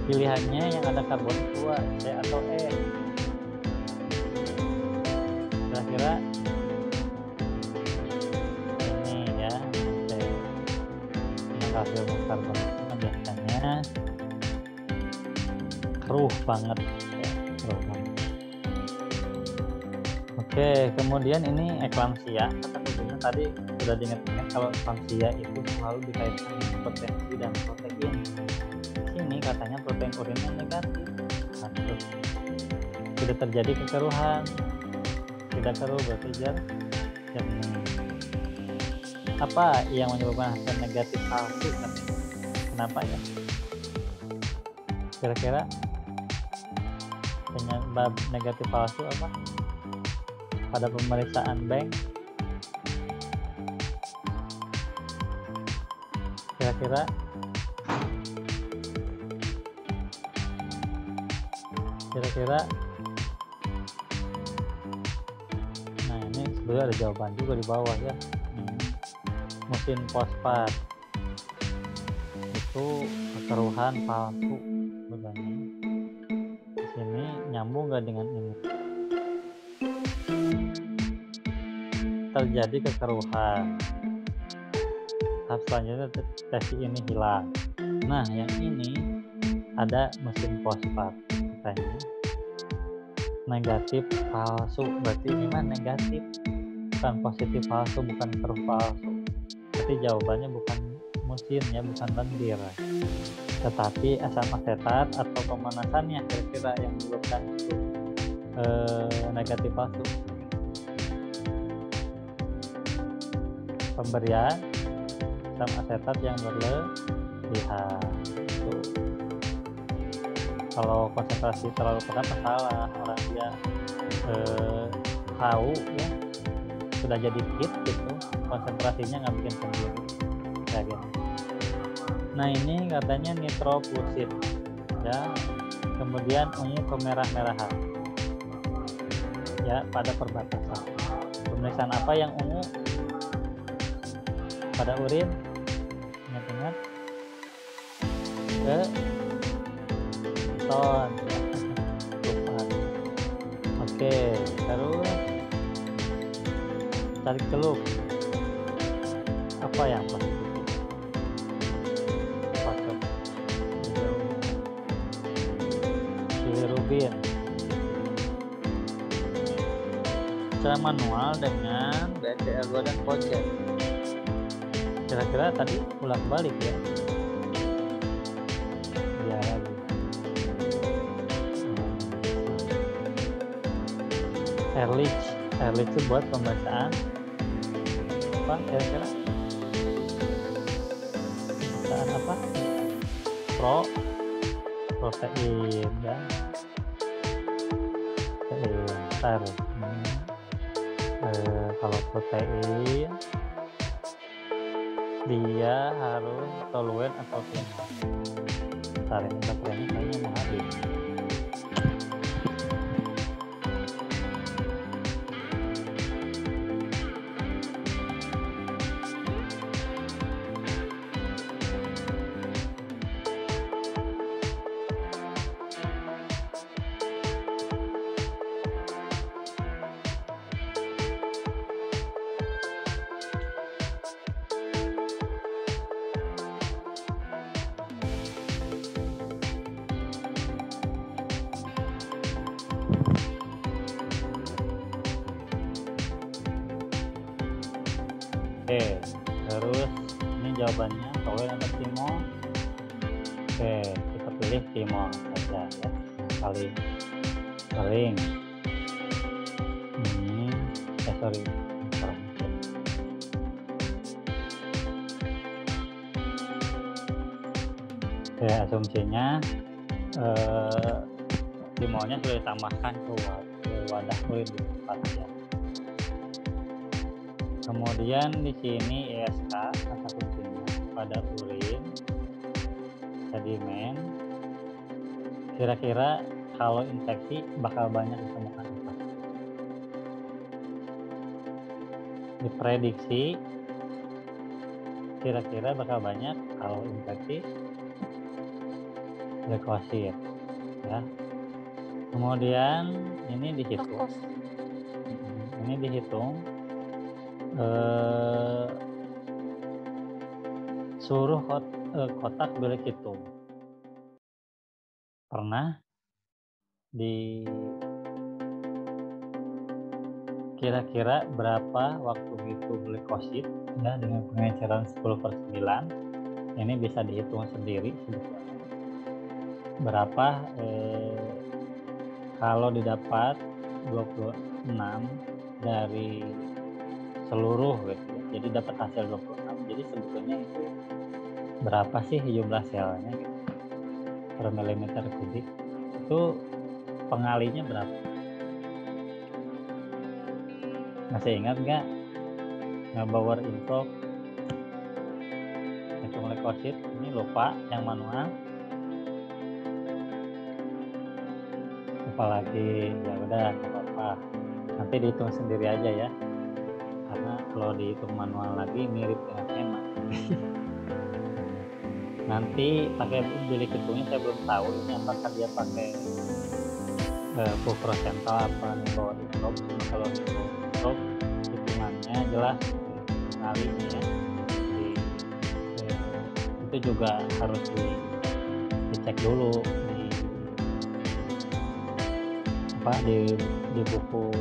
Pilihannya yang ada karbon dua, C atau E. Kira-kira ini ya, C. Yang hasil karbon biasanya keruh banget ya, keruh banget. Oke, kemudian ini eklamsia. Kata kuncinya tadi sudah diingat-ingat kalau eklamsia itu selalu dikaitkan dengan potensi dan protein. Sini katanya protein urinnya negatif. Nah, itu tidak terjadi kekeruhan. Tidak keruh berarti jernih. Apa yang menyebabkan hasil negatif palsu? Kenapa ya? Kira-kira penyebab negatif palsu apa? Pada pemeriksaan bank, kira-kira nah ini sebenarnya ada jawaban juga di bawah ya. Mesin fosfat itu kekeruhan palsu sebenarnya. Di sini nyambung nggak dengan ini? Terjadi kekeruhan. Tahap selanjutnya deteksi ini hilang. Nah, yang ini ada mesin fosfat katanya negatif palsu. Berarti ini mah negatif, bukan positif palsu, bukan keruh palsu. Berarti jawabannya bukan mesin ya, bukan lendir, tetapi asam asetat atau pemanasannya kira-kira yang menyebabkan itu negatif palsu. Pemberian asam asetat yang berlebihan. Kalau konsentrasi terlalu pekat salah, orang dia tahu ya sudah jadi hit gitu, konsentrasinya nggak bikin sendiri ya gitu. Nah ini katanya nitroplusid ya, kemudian ungu kemerah-merahan ya pada perbatasan. Pemeriksaan apa yang ungu pada urin? Ingat-ingat ke ton. Oke, terus cari celup. Apa yang positif? Bilirubin. Cara manual dengan BCL2 dan Kocek. Kira-kira tadi ulang balik ya. Dia lagi. Ehrlich itu buat pemeriksaan apa kira-kira? Pemeriksaan apa? Protein ya. Protein. Kalau protein dia harus toluen atau tidak. Ntar ini baterainya kayaknya mau habis. Oke, terus ini jawabannya toluen atau timol? Oke, kita pilih timol saja ya, kali sering ini sorry. Oke, asumsinya timolnya sudah ditambahkan ke wadah urin di tempat ya. Kemudian di sini ESK kata kuncinya pada urin sedimen. Kira-kira kalau infeksi bakal banyak ditemukan apa? Diprediksi kira-kira bakal banyak kalau infeksi leukosit ya. Kemudian ini dihitung. Ini dihitung suruh kotak bilik itu pernah kira-kira berapa waktu itu glikosid ya dengan pengenceran 10/9. Ini bisa dihitung sendiri sebetulnya. Berapa kalau didapat 26 dari seluruh gitu ya. Jadi dapat hasil 26. Jadi sebetulnya itu berapa sih jumlah selnya gitu, per milimeter kubik. Itu pengalinya berapa? Masih ingat nggak? Bauer info hitung leukosit ini lupa yang manual. Apalagi ya udah nggak apa-apa, nanti dihitung sendiri aja ya, karena kalau dihitung manual lagi mirip dengan hemat. Nanti pakai bilik hitungnya saya belum tahu ini apakah dia pakai full prosental apa bawah info. Kalau info hitungannya jelas kalinya ya. Itu juga harus dicek dulu di buku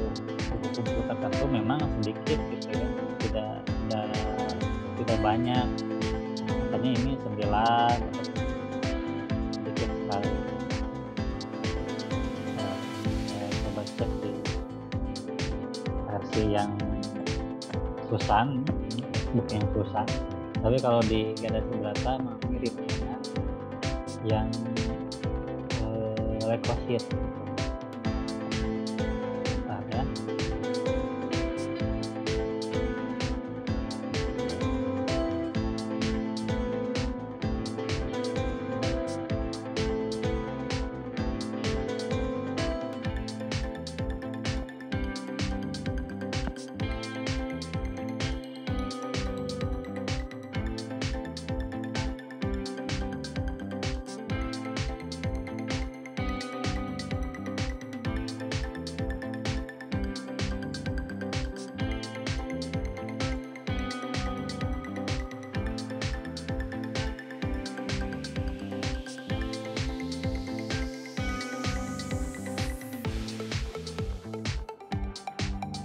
tertentu memang sedikit gitu ya, tidak banyak, katanya ini 9 sedikit sekali. Saya coba cek di versi yang Susan, buku yang Susan, tapi kalau di Gada Subrata mirip dengan yang leukosit.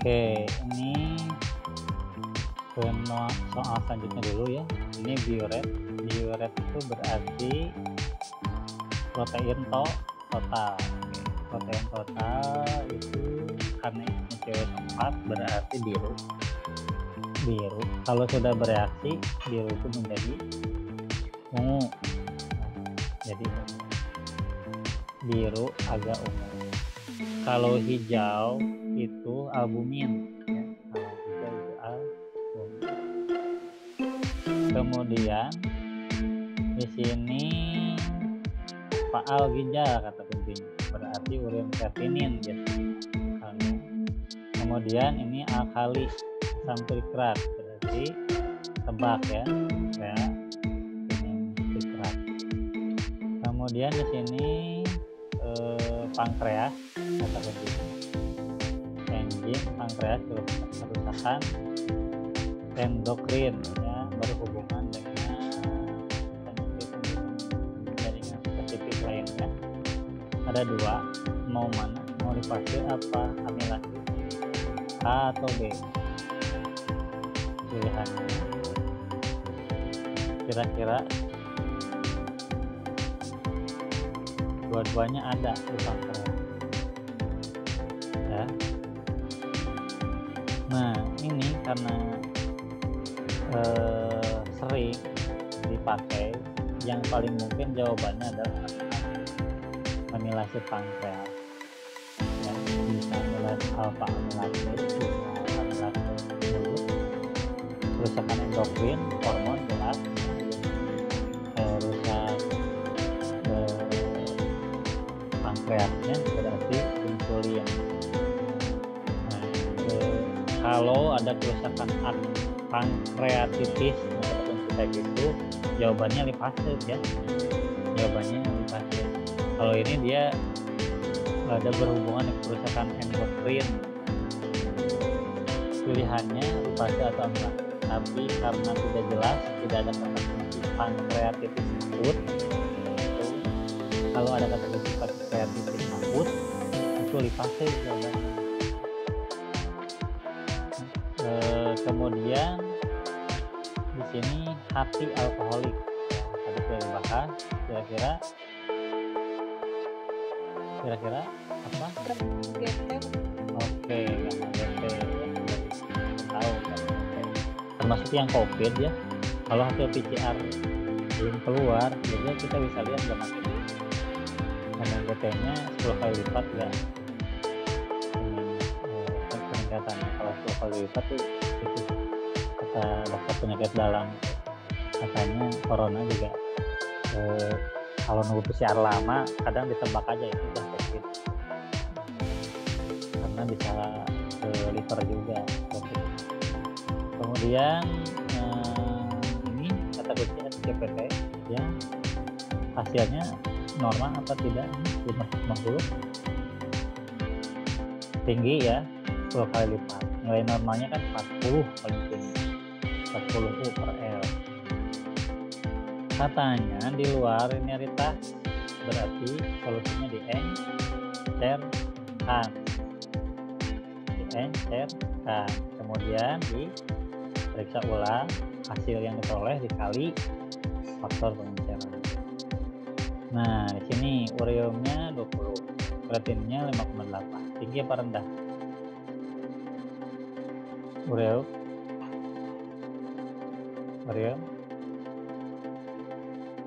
Oke, ini ke soal selanjutnya dulu ya. Ini biuret. Biuret itu berarti protein total. Oke, protein total itu karena isinya CO4 berarti biru. Kalau sudah bereaksi, biru itu menjadi ungu. Jadi biru agak ungu. Kalau hijau itu albumin ya. Kalau hijau itu albumin. Kemudian di sini faal ginjal kata kuncinya, berarti urin kreatinin gitu. Kemudian ini alkali sampilikrat, berarti tebak ya ini sikrat. Kemudian di sini pankreas kata kuncinya, enzim pankreas kerusakan endokrin ya, berhubungan dengan jaringan spesifik lainnya. Ada dua, mau mana, mau lipase apa amilase, A atau B pilihannya. Kira-kira dua-duanya ada di pankreas ya. Nah ini karena sering dipakai, yang paling mungkin jawabannya adalah amilase pankreas ya, bisa amilase alfa amilase, bisa amilase mulut, kerusakan endokrin, hormon jelas, rusak pankreasnya berarti insulin. Kalau ada kerusakan pankreatitis ataupun kita gitu, jawabannya lipase ya. Jawabannya lipase. Kalau ini dia ada berhubungan dengan kerusakan endokrin, pilihannya lipase atau enggak. Tapi karena tidak jelas, tidak ada kata kunci pankreatitis akut. Kalau ada kata kunci pankreatitis akut, itu lipase jawabannya. Kemudian di sini hati alkoholik. Tadi sudah dibahas. Kira-kira apa? Oke, gamma GT. Tahu kan? Termasuk yang COVID ya. Kalau hasil PCR belum keluar, jadi kita bisa lihat gamma GT. Gamma GT-nya 10 kali lipat ya. Peningkatannya kalau 10 kali lipat itu kata dokter penyakit dalam. Katanya corona juga kalau nunggu PCR lama kadang ditebak aja itu udah COVID, karena bisa ke liver juga. Kemudian ini kata kuncinya CPT ya, hasilnya normal atau tidak, 550 tinggi ya, 10 kali lipat. Nilai normalnya kan 40 paling tinggi, 40 U/L. Katanya di luar linearitas, berarti solusinya diencerkan. Kemudian diperiksa ulang hasil yang diperoleh dikali faktor pengenceran. Nah, di sini ureumnya 20, kreatinnya 5,8. Tinggi apa rendah? Ureum.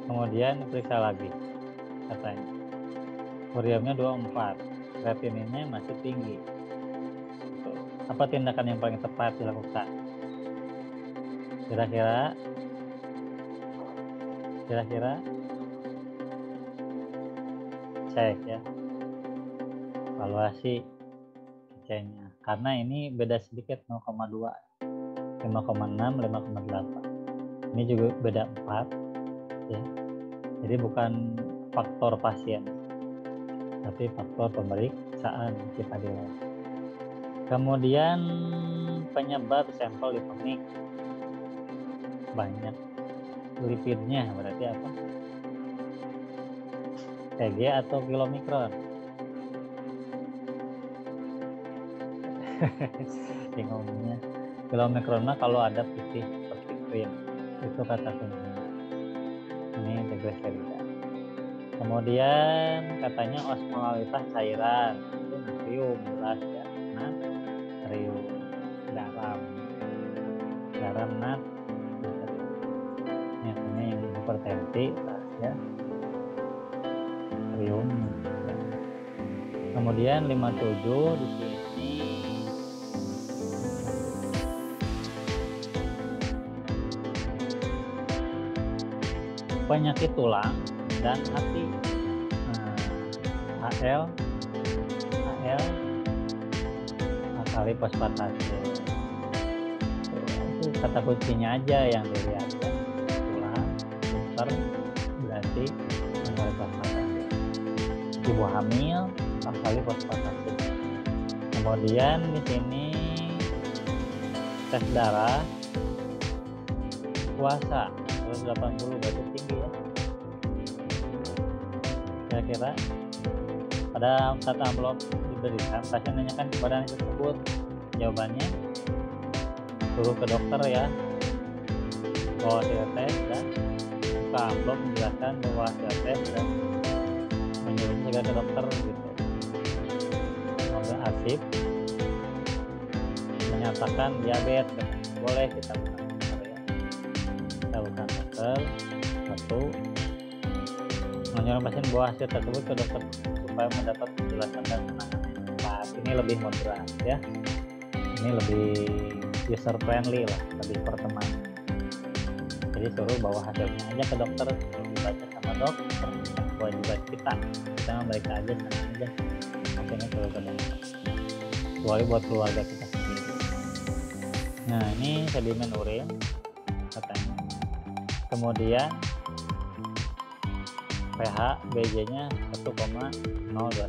Kemudian diperiksa lagi, katanya ureumnya 24, kreatininnya masih tinggi. Apa tindakan yang paling tepat dilakukan? Kira-kira cek ya, evaluasi C-nya, karena ini beda sedikit 0,2, 5,6, 5,8. Ini juga beda 4 ya. Jadi bukan faktor pasien, tapi faktor pemeriksaan kita di lab. Kemudian penyebab sampel lipemik, banyak lipidnya, berarti apa? TG atau kilomikron? Bingungnya. Kilomikron mah kalau ada putih seperti krim, itu kata kuncinya. Ini triglycerida. Kemudian katanya osmolalitas cairan itu natrium, jelas ya, natrium. Garam natrium. Nyatanya yang hipertensi ya, natrium ya. Kemudian 57 di sini penyakit tulang dan hati. AL kali fosfatase. Itu kata kuncinya aja yang dilihat ya. Tulang, dokter, berarti kali fosfatase. Ibu hamil, kali fosfatase. Kemudian di sini tes darah, puasa 180 berarti tinggi ya. Kira-kira pada saat amplop diberikan, pasien menanyakan kepada anak tersebut, jawabannya suruh ke dokter ya, bawa hasil tes dan buka amplop menjelaskan bahwa hasil tes dan menyuruh segera ke dokter gitu. Semoga Asif menyatakan diabetes, boleh kita buka dokter ya. Kita buka dokter, satu menyuruh pasien bawa hasil tersebut ke dokter supaya mendapat penjelasan dan penanganan yang tepat. Ini lebih moderat ya, ini lebih user friendly lah, lebih pertemanan. Jadi suruh bawa hasilnya aja ke dokter, suruh dibaca sama dokter, bukan kewajiban kita memeriksa aja sama aja hasilnya suruh ke dokter, kecuali buat keluarga kita sendiri. Nah, ini sedimen urin katanya. Kemudian pH BJ-nya 1,021.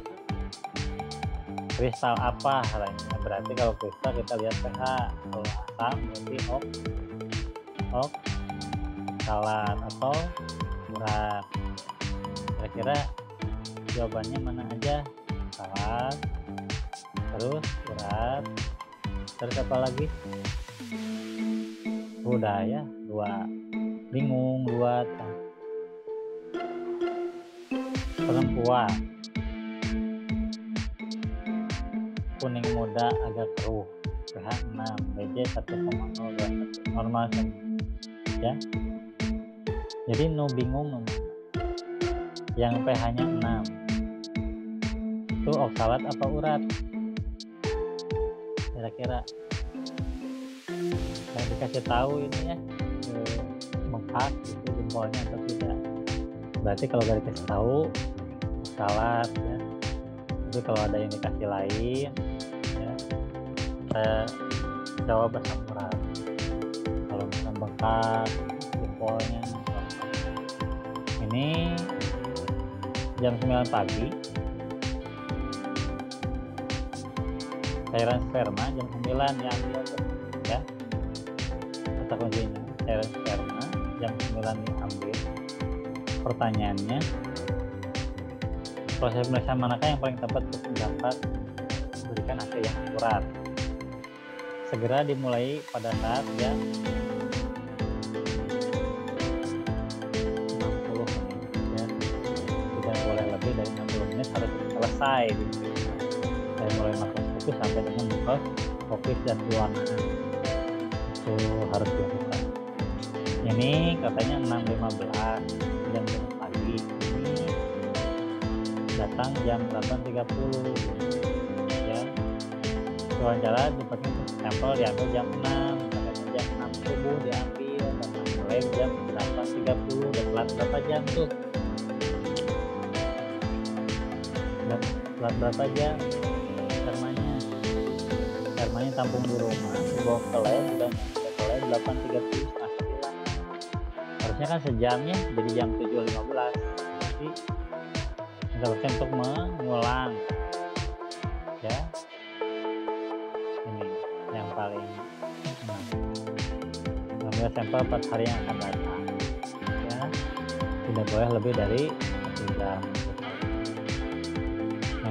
Kristal apa halnya? Berarti kalau kristal kita lihat pH. Kalau asam berarti oksalat atau urat. Kira-kira jawabannya mana aja? Oksalat, terus urat, terus apa lagi? udah ya, 2 bingung, 2 perempuan kuning muda agak keruh, pH 6, BJ 1,021, normal kan ya. Jadi bingung yang pH-nya 6 itu oksalat apa urat kira-kira? Yang dikasih tahu ini ya bengkak itu jempolnya atau tidak. Berarti kalau gak dikasih tahu oksalat ya. Tapi kalau ada indikasi lain ya, saya jawab bersama urat. Kalau misalnya bengkak jempolnya. Ini jam 9 pagi, cairan sperma jam 9 diambil ya, kata kuncinya cairan sperma jam 9 diambil. Pertanyaannya, proses pemeriksaan manakah yang paling tepat untuk dapat memberikan hasil yang akurat? Segera dimulai pada saat jam 60 menit ya. Tidak boleh lebih dari 60 menit, harus selesai dari mulai makroskopis sampai dengan mikroskopis dan pewarnaan. Itu harus dilakukan. Ini katanya 6.15 jam 5 pagi. Ini datang jam 8.30 ya. Wawancara dipakai sampel diambil jam 6, katanya jam 6 subuh diambil dan mulai jam 8.30. dan telat berapa jam tuh? Telat berapa jam? Spermanya tampung di rumah, dibawa ke lab dan ke lab 8.30 setengah 9. Harusnya kan sejamnya jadi jam 7.15. Jadi kita untuk mengulang ya. Ini yang paling ambil sampel 4 hari yang akan datang ya. Tidak boleh lebih dari 1 jam.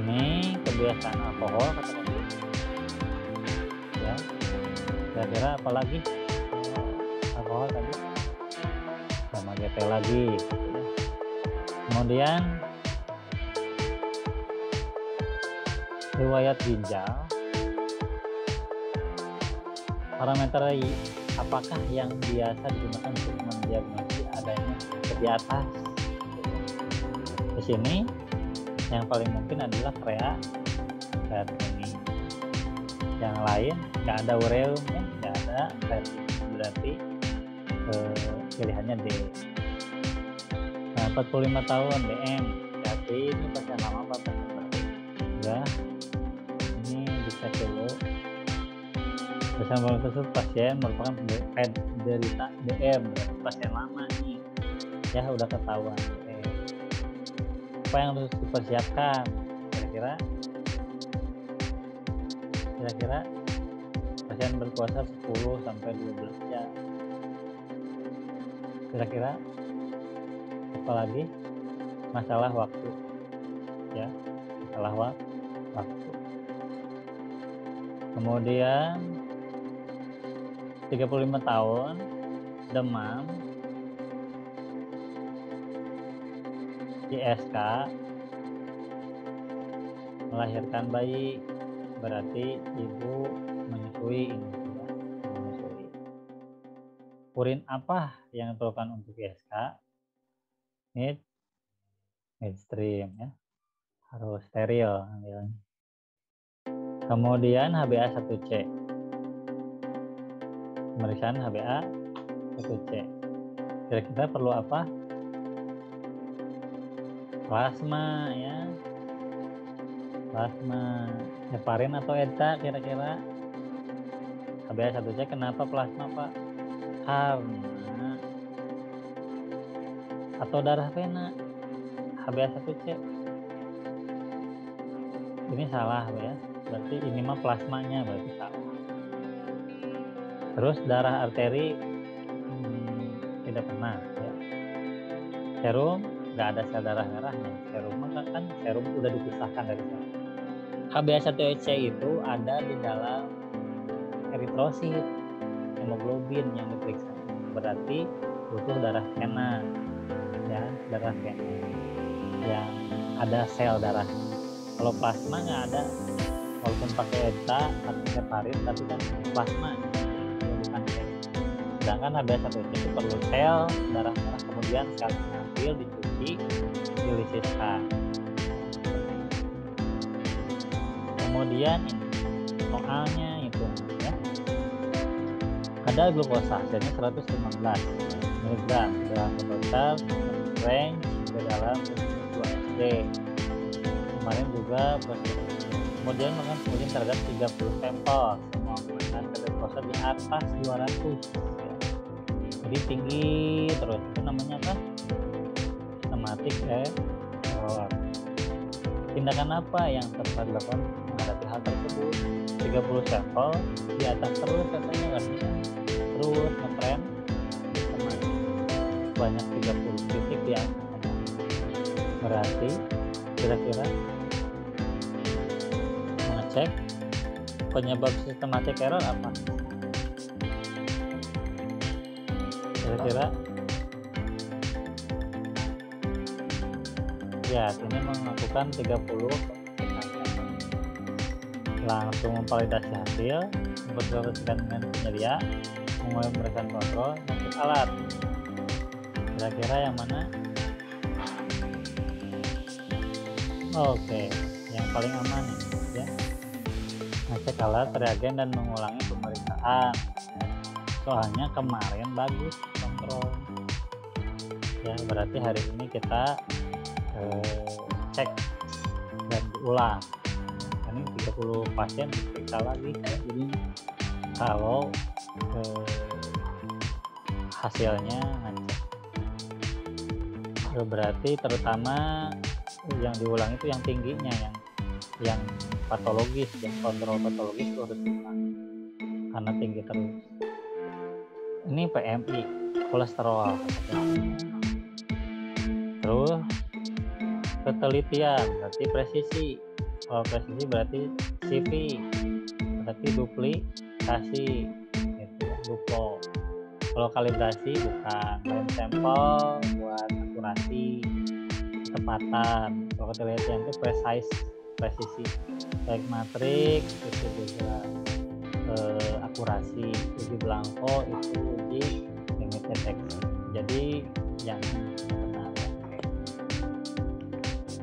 Ini kebiasaan alkohol kata ya. Kira-kira apalagi alkohol tadi sama GT lagi gitu ya. Kemudian riwayat ginjal, parameter apakah yang biasa digunakan untuk mendiagnosis adanya di atas? Di sini yang paling mungkin adalah kreatinine. Yang lain nggak ada ureum ya, nggak ada kreatinine, berarti pilihannya D. Nah, 45 tahun DM, berarti ini pasien lama apa pasien baru? Ya, ini dicek dulu. Bersama tersebut pasien merupakan penderita DM, berarti pasien lama nih. Ya udah ketahuan DM. Apa yang harus dipersiapkan? Kira-kira pasien berpuasa 10 sampai 12 jam. Kira-kira apalagi? Masalah waktu ya, masalah waktu. Kemudian 35 tahun, demam, ISK, melahirkan bayi, berarti ibu menyusui ini ya, menyusui. Urin apa yang diperlukan untuk ISK? Midstream ya, harus steril ambilnya. Kemudian HbA1c, pemeriksaan HbA1c. Kira-kira perlu apa? Plasma ya, plasma heparin atau ETA kira-kira. HbA1c kenapa plasma Pak? Karena atau darah vena. HbA1c ini salah ya, berarti ini mah plasmanya, berarti salah. Terus darah arteri tidak pernah ya. Serum nggak ada sel darah merahnya. Serum kan serum udah dipisahkan dari sel. HbA1c itu ada di dalam eritrosit, hemoglobin yang diperiksa. berarti butuh darah vena, ya, darah vena yang ada sel darah. Kalau plasma nggak ada, walaupun pakai ETA atau heparin, tapi kan plasma bukan sel. Sedangkan HbA1c itu perlu sel darah merah, kemudian sekali diambil, dicuci, dilisiskan. Kemudian ini soalnya itu ya, ada glukosa hasilnya 115 mg dalam total range ke dalam 2 SD. Kemarin juga kemudian melakukan pengujian terhadap 30 sampel, semua menggunakan kadar glukosa di atas 200 ya. Jadi tinggi terus, itu namanya apa? Sistematik error. Tindakan apa yang tepat dilakukan menghadapi hal tersebut? 30 sampel di atas terus katanya, nggak bisa terus ngetren banyak 30 titik di atas. Berarti kira-kira mengecek penyebab sistematik error apa? Kira-kira ya, ini melakukan 30 langsung memvalidasi hasil, berkoordinasi dengan penyedia, mulai memberikan kontrol, masuk alat. Kira-kira yang mana? Oke, yang paling aman ini ya, ngecek alat, reagen, dan mengulangi pemeriksaan. Soalnya kemarin bagus kontrol ya, berarti hari ini kita cek dan diulang. Ini 30 pasien diperiksa lagi ya. Jadi kalau hasilnya ngecek, berarti terutama yang diulang itu yang tingginya, yang patologis, yang kontrol patologis itu harus diulang karena tinggi terus. Ini PMI, kolesterol. Terus ketelitian berarti presisi. Kalau presisi berarti CV, berarti duplikasi gitu ya, duplo. Kalau kalibrasi bukan, lain sampel buat akurasi, ketepatan. Kalau ketelitian itu presisi, baik matrik itu juga akurasi, uji blanko itu uji limit deteksi. Jadi yang benar.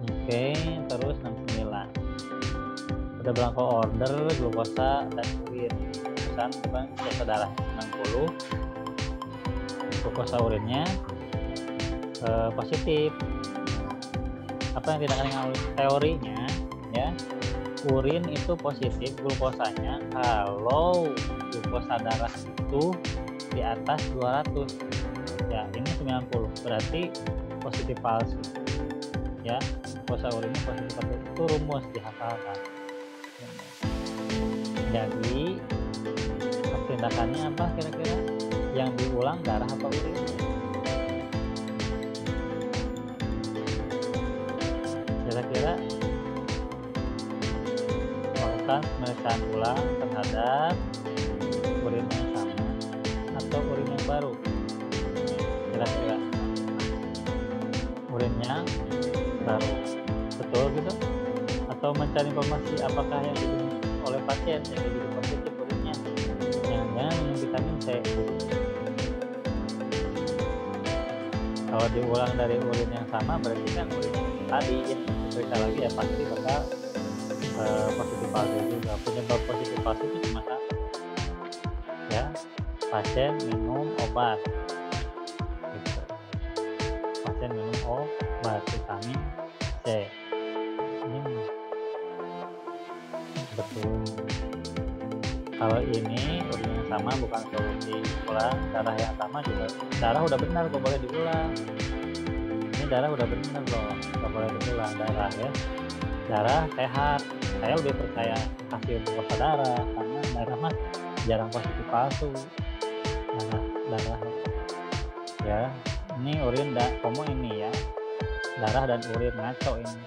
Oke, terus 69. Udah blanko order glukosa dan urin. Pesan glukosa darah 90. Glukosa urinnya positif. Apa yang tidak akan teorinya ya? Urin itu positif glukosanya kalau glukosa darah itu di atas 200 ya, ini 90 berarti positif palsu ya. Glukosa urinnya positif palsu, itu rumus dihafalkan. Jadi tindakannya apa kira-kira? Yang diulang darah atau urin? Kira-kira pemeriksaan ulang terhadap urin yang sama atau urin yang baru. Kira-kira urinnya baru, betul gitu? Atau mencari informasi apakah yang diminum oleh pasien yang jadi positif urinnya, jangan-jangan minum vitamin C. Kalau diulang dari urin yang sama berarti kan urin tadi ya, periksa lagi ya pasti bakal positif palsu juga. Penyebab positif palsu itu cuma satu ya, pasien minum obat gitu. Pasien minum obat vitamin C, ini betul. Kalau ini urin yang sama bukan solusi, ulang darah yang sama juga. Darah udah benar kok boleh diulang, ini darah udah benar loh, nggak boleh diulang darah ya. Darah sehat, saya lebih percaya hasil glukosa darah karena darah mah jarang positif palsu. Darah ya, ini urin komo ini ya, darah dan urin ngaco ini,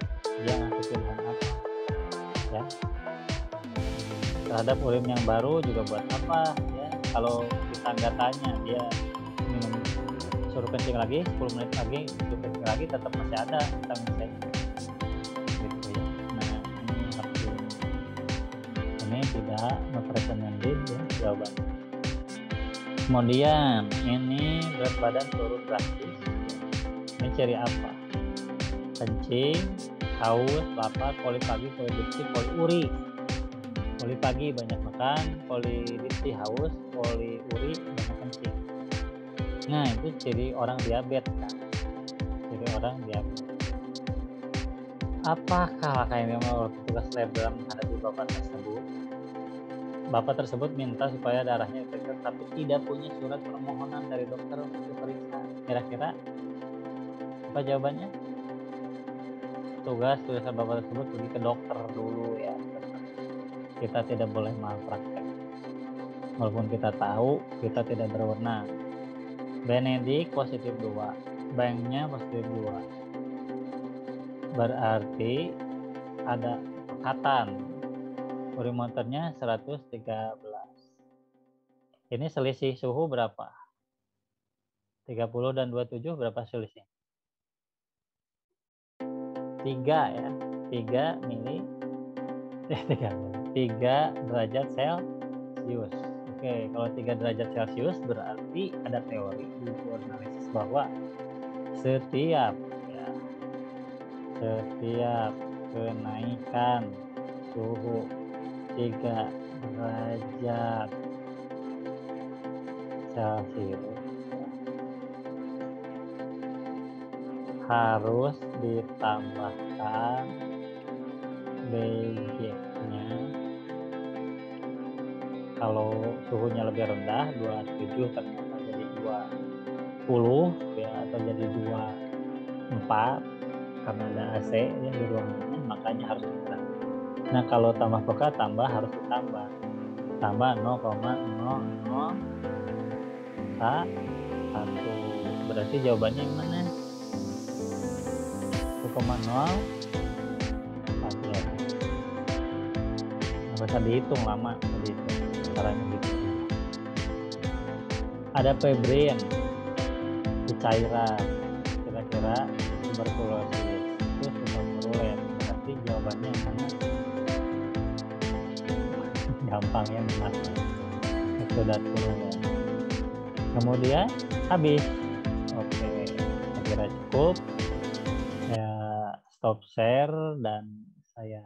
dia ngasih pilihan apa ya. Terhadap urin yang baru juga buat apa ya, kalau kita nggak tanya dia minum, suruh kencing lagi 10 menit lagi, suruh kencing lagi tetap masih ada vitamin C gitu ya. Nah ini tidak recommended ya jawabannya. Kemudian ini berat badan turun drastis. Ini ciri apa? Kencing, haus, lapar, polipagi, polidipsi, poliuri. Polipagi banyak makan, polidipsi haus, poliuri banyak kencing. Nah itu ciri orang diabetes kan? Ciri orang diabetes. Apakah kayaknya petugas lab menghadapi bapak tersebut minta supaya darahnya diperiksa tapi tidak punya surat permohonan dari dokter untuk diperiksa? Kira-kira apa jawabannya? Tugas bapak tersebut pergi ke dokter dulu ya. Kita tidak boleh malpraktek. Walaupun kita tahu kita tidak berwenang. Benedik positif 2, banknya positif 2. Berarti ada pekatan. Urimoternya 113. Ini selisih suhu berapa? 30 dan 27 berapa selisih? 3 ya. 3 mili. 3 derajat Celcius. Oke, kalau 3 derajat Celcius berarti ada teori di analisis bahwa setiap kenaikan suhu 3 derajat Celcius harus ditambahkan BG-nya. Kalau suhunya lebih rendah 27 ternyata jadi 20 ya, atau jadi 24 karena ada AC ya di ruangannya, makanya harus ditambah. Nah kalau tambah peka tambah harus ditambah 0,001. Berarti jawabannya yang mana? 1,0 ya. Nggak bisa dihitung, lama dihitung caranya gitu. Ada febrin di cairan, kira-kira tuberkulosis itu tuberkulosis. Berarti jawabannya yang mana? Gampang ya, mas. Sudah turun. Kemudian habis. Oke, saya kira cukup. Ya, stop share dan saya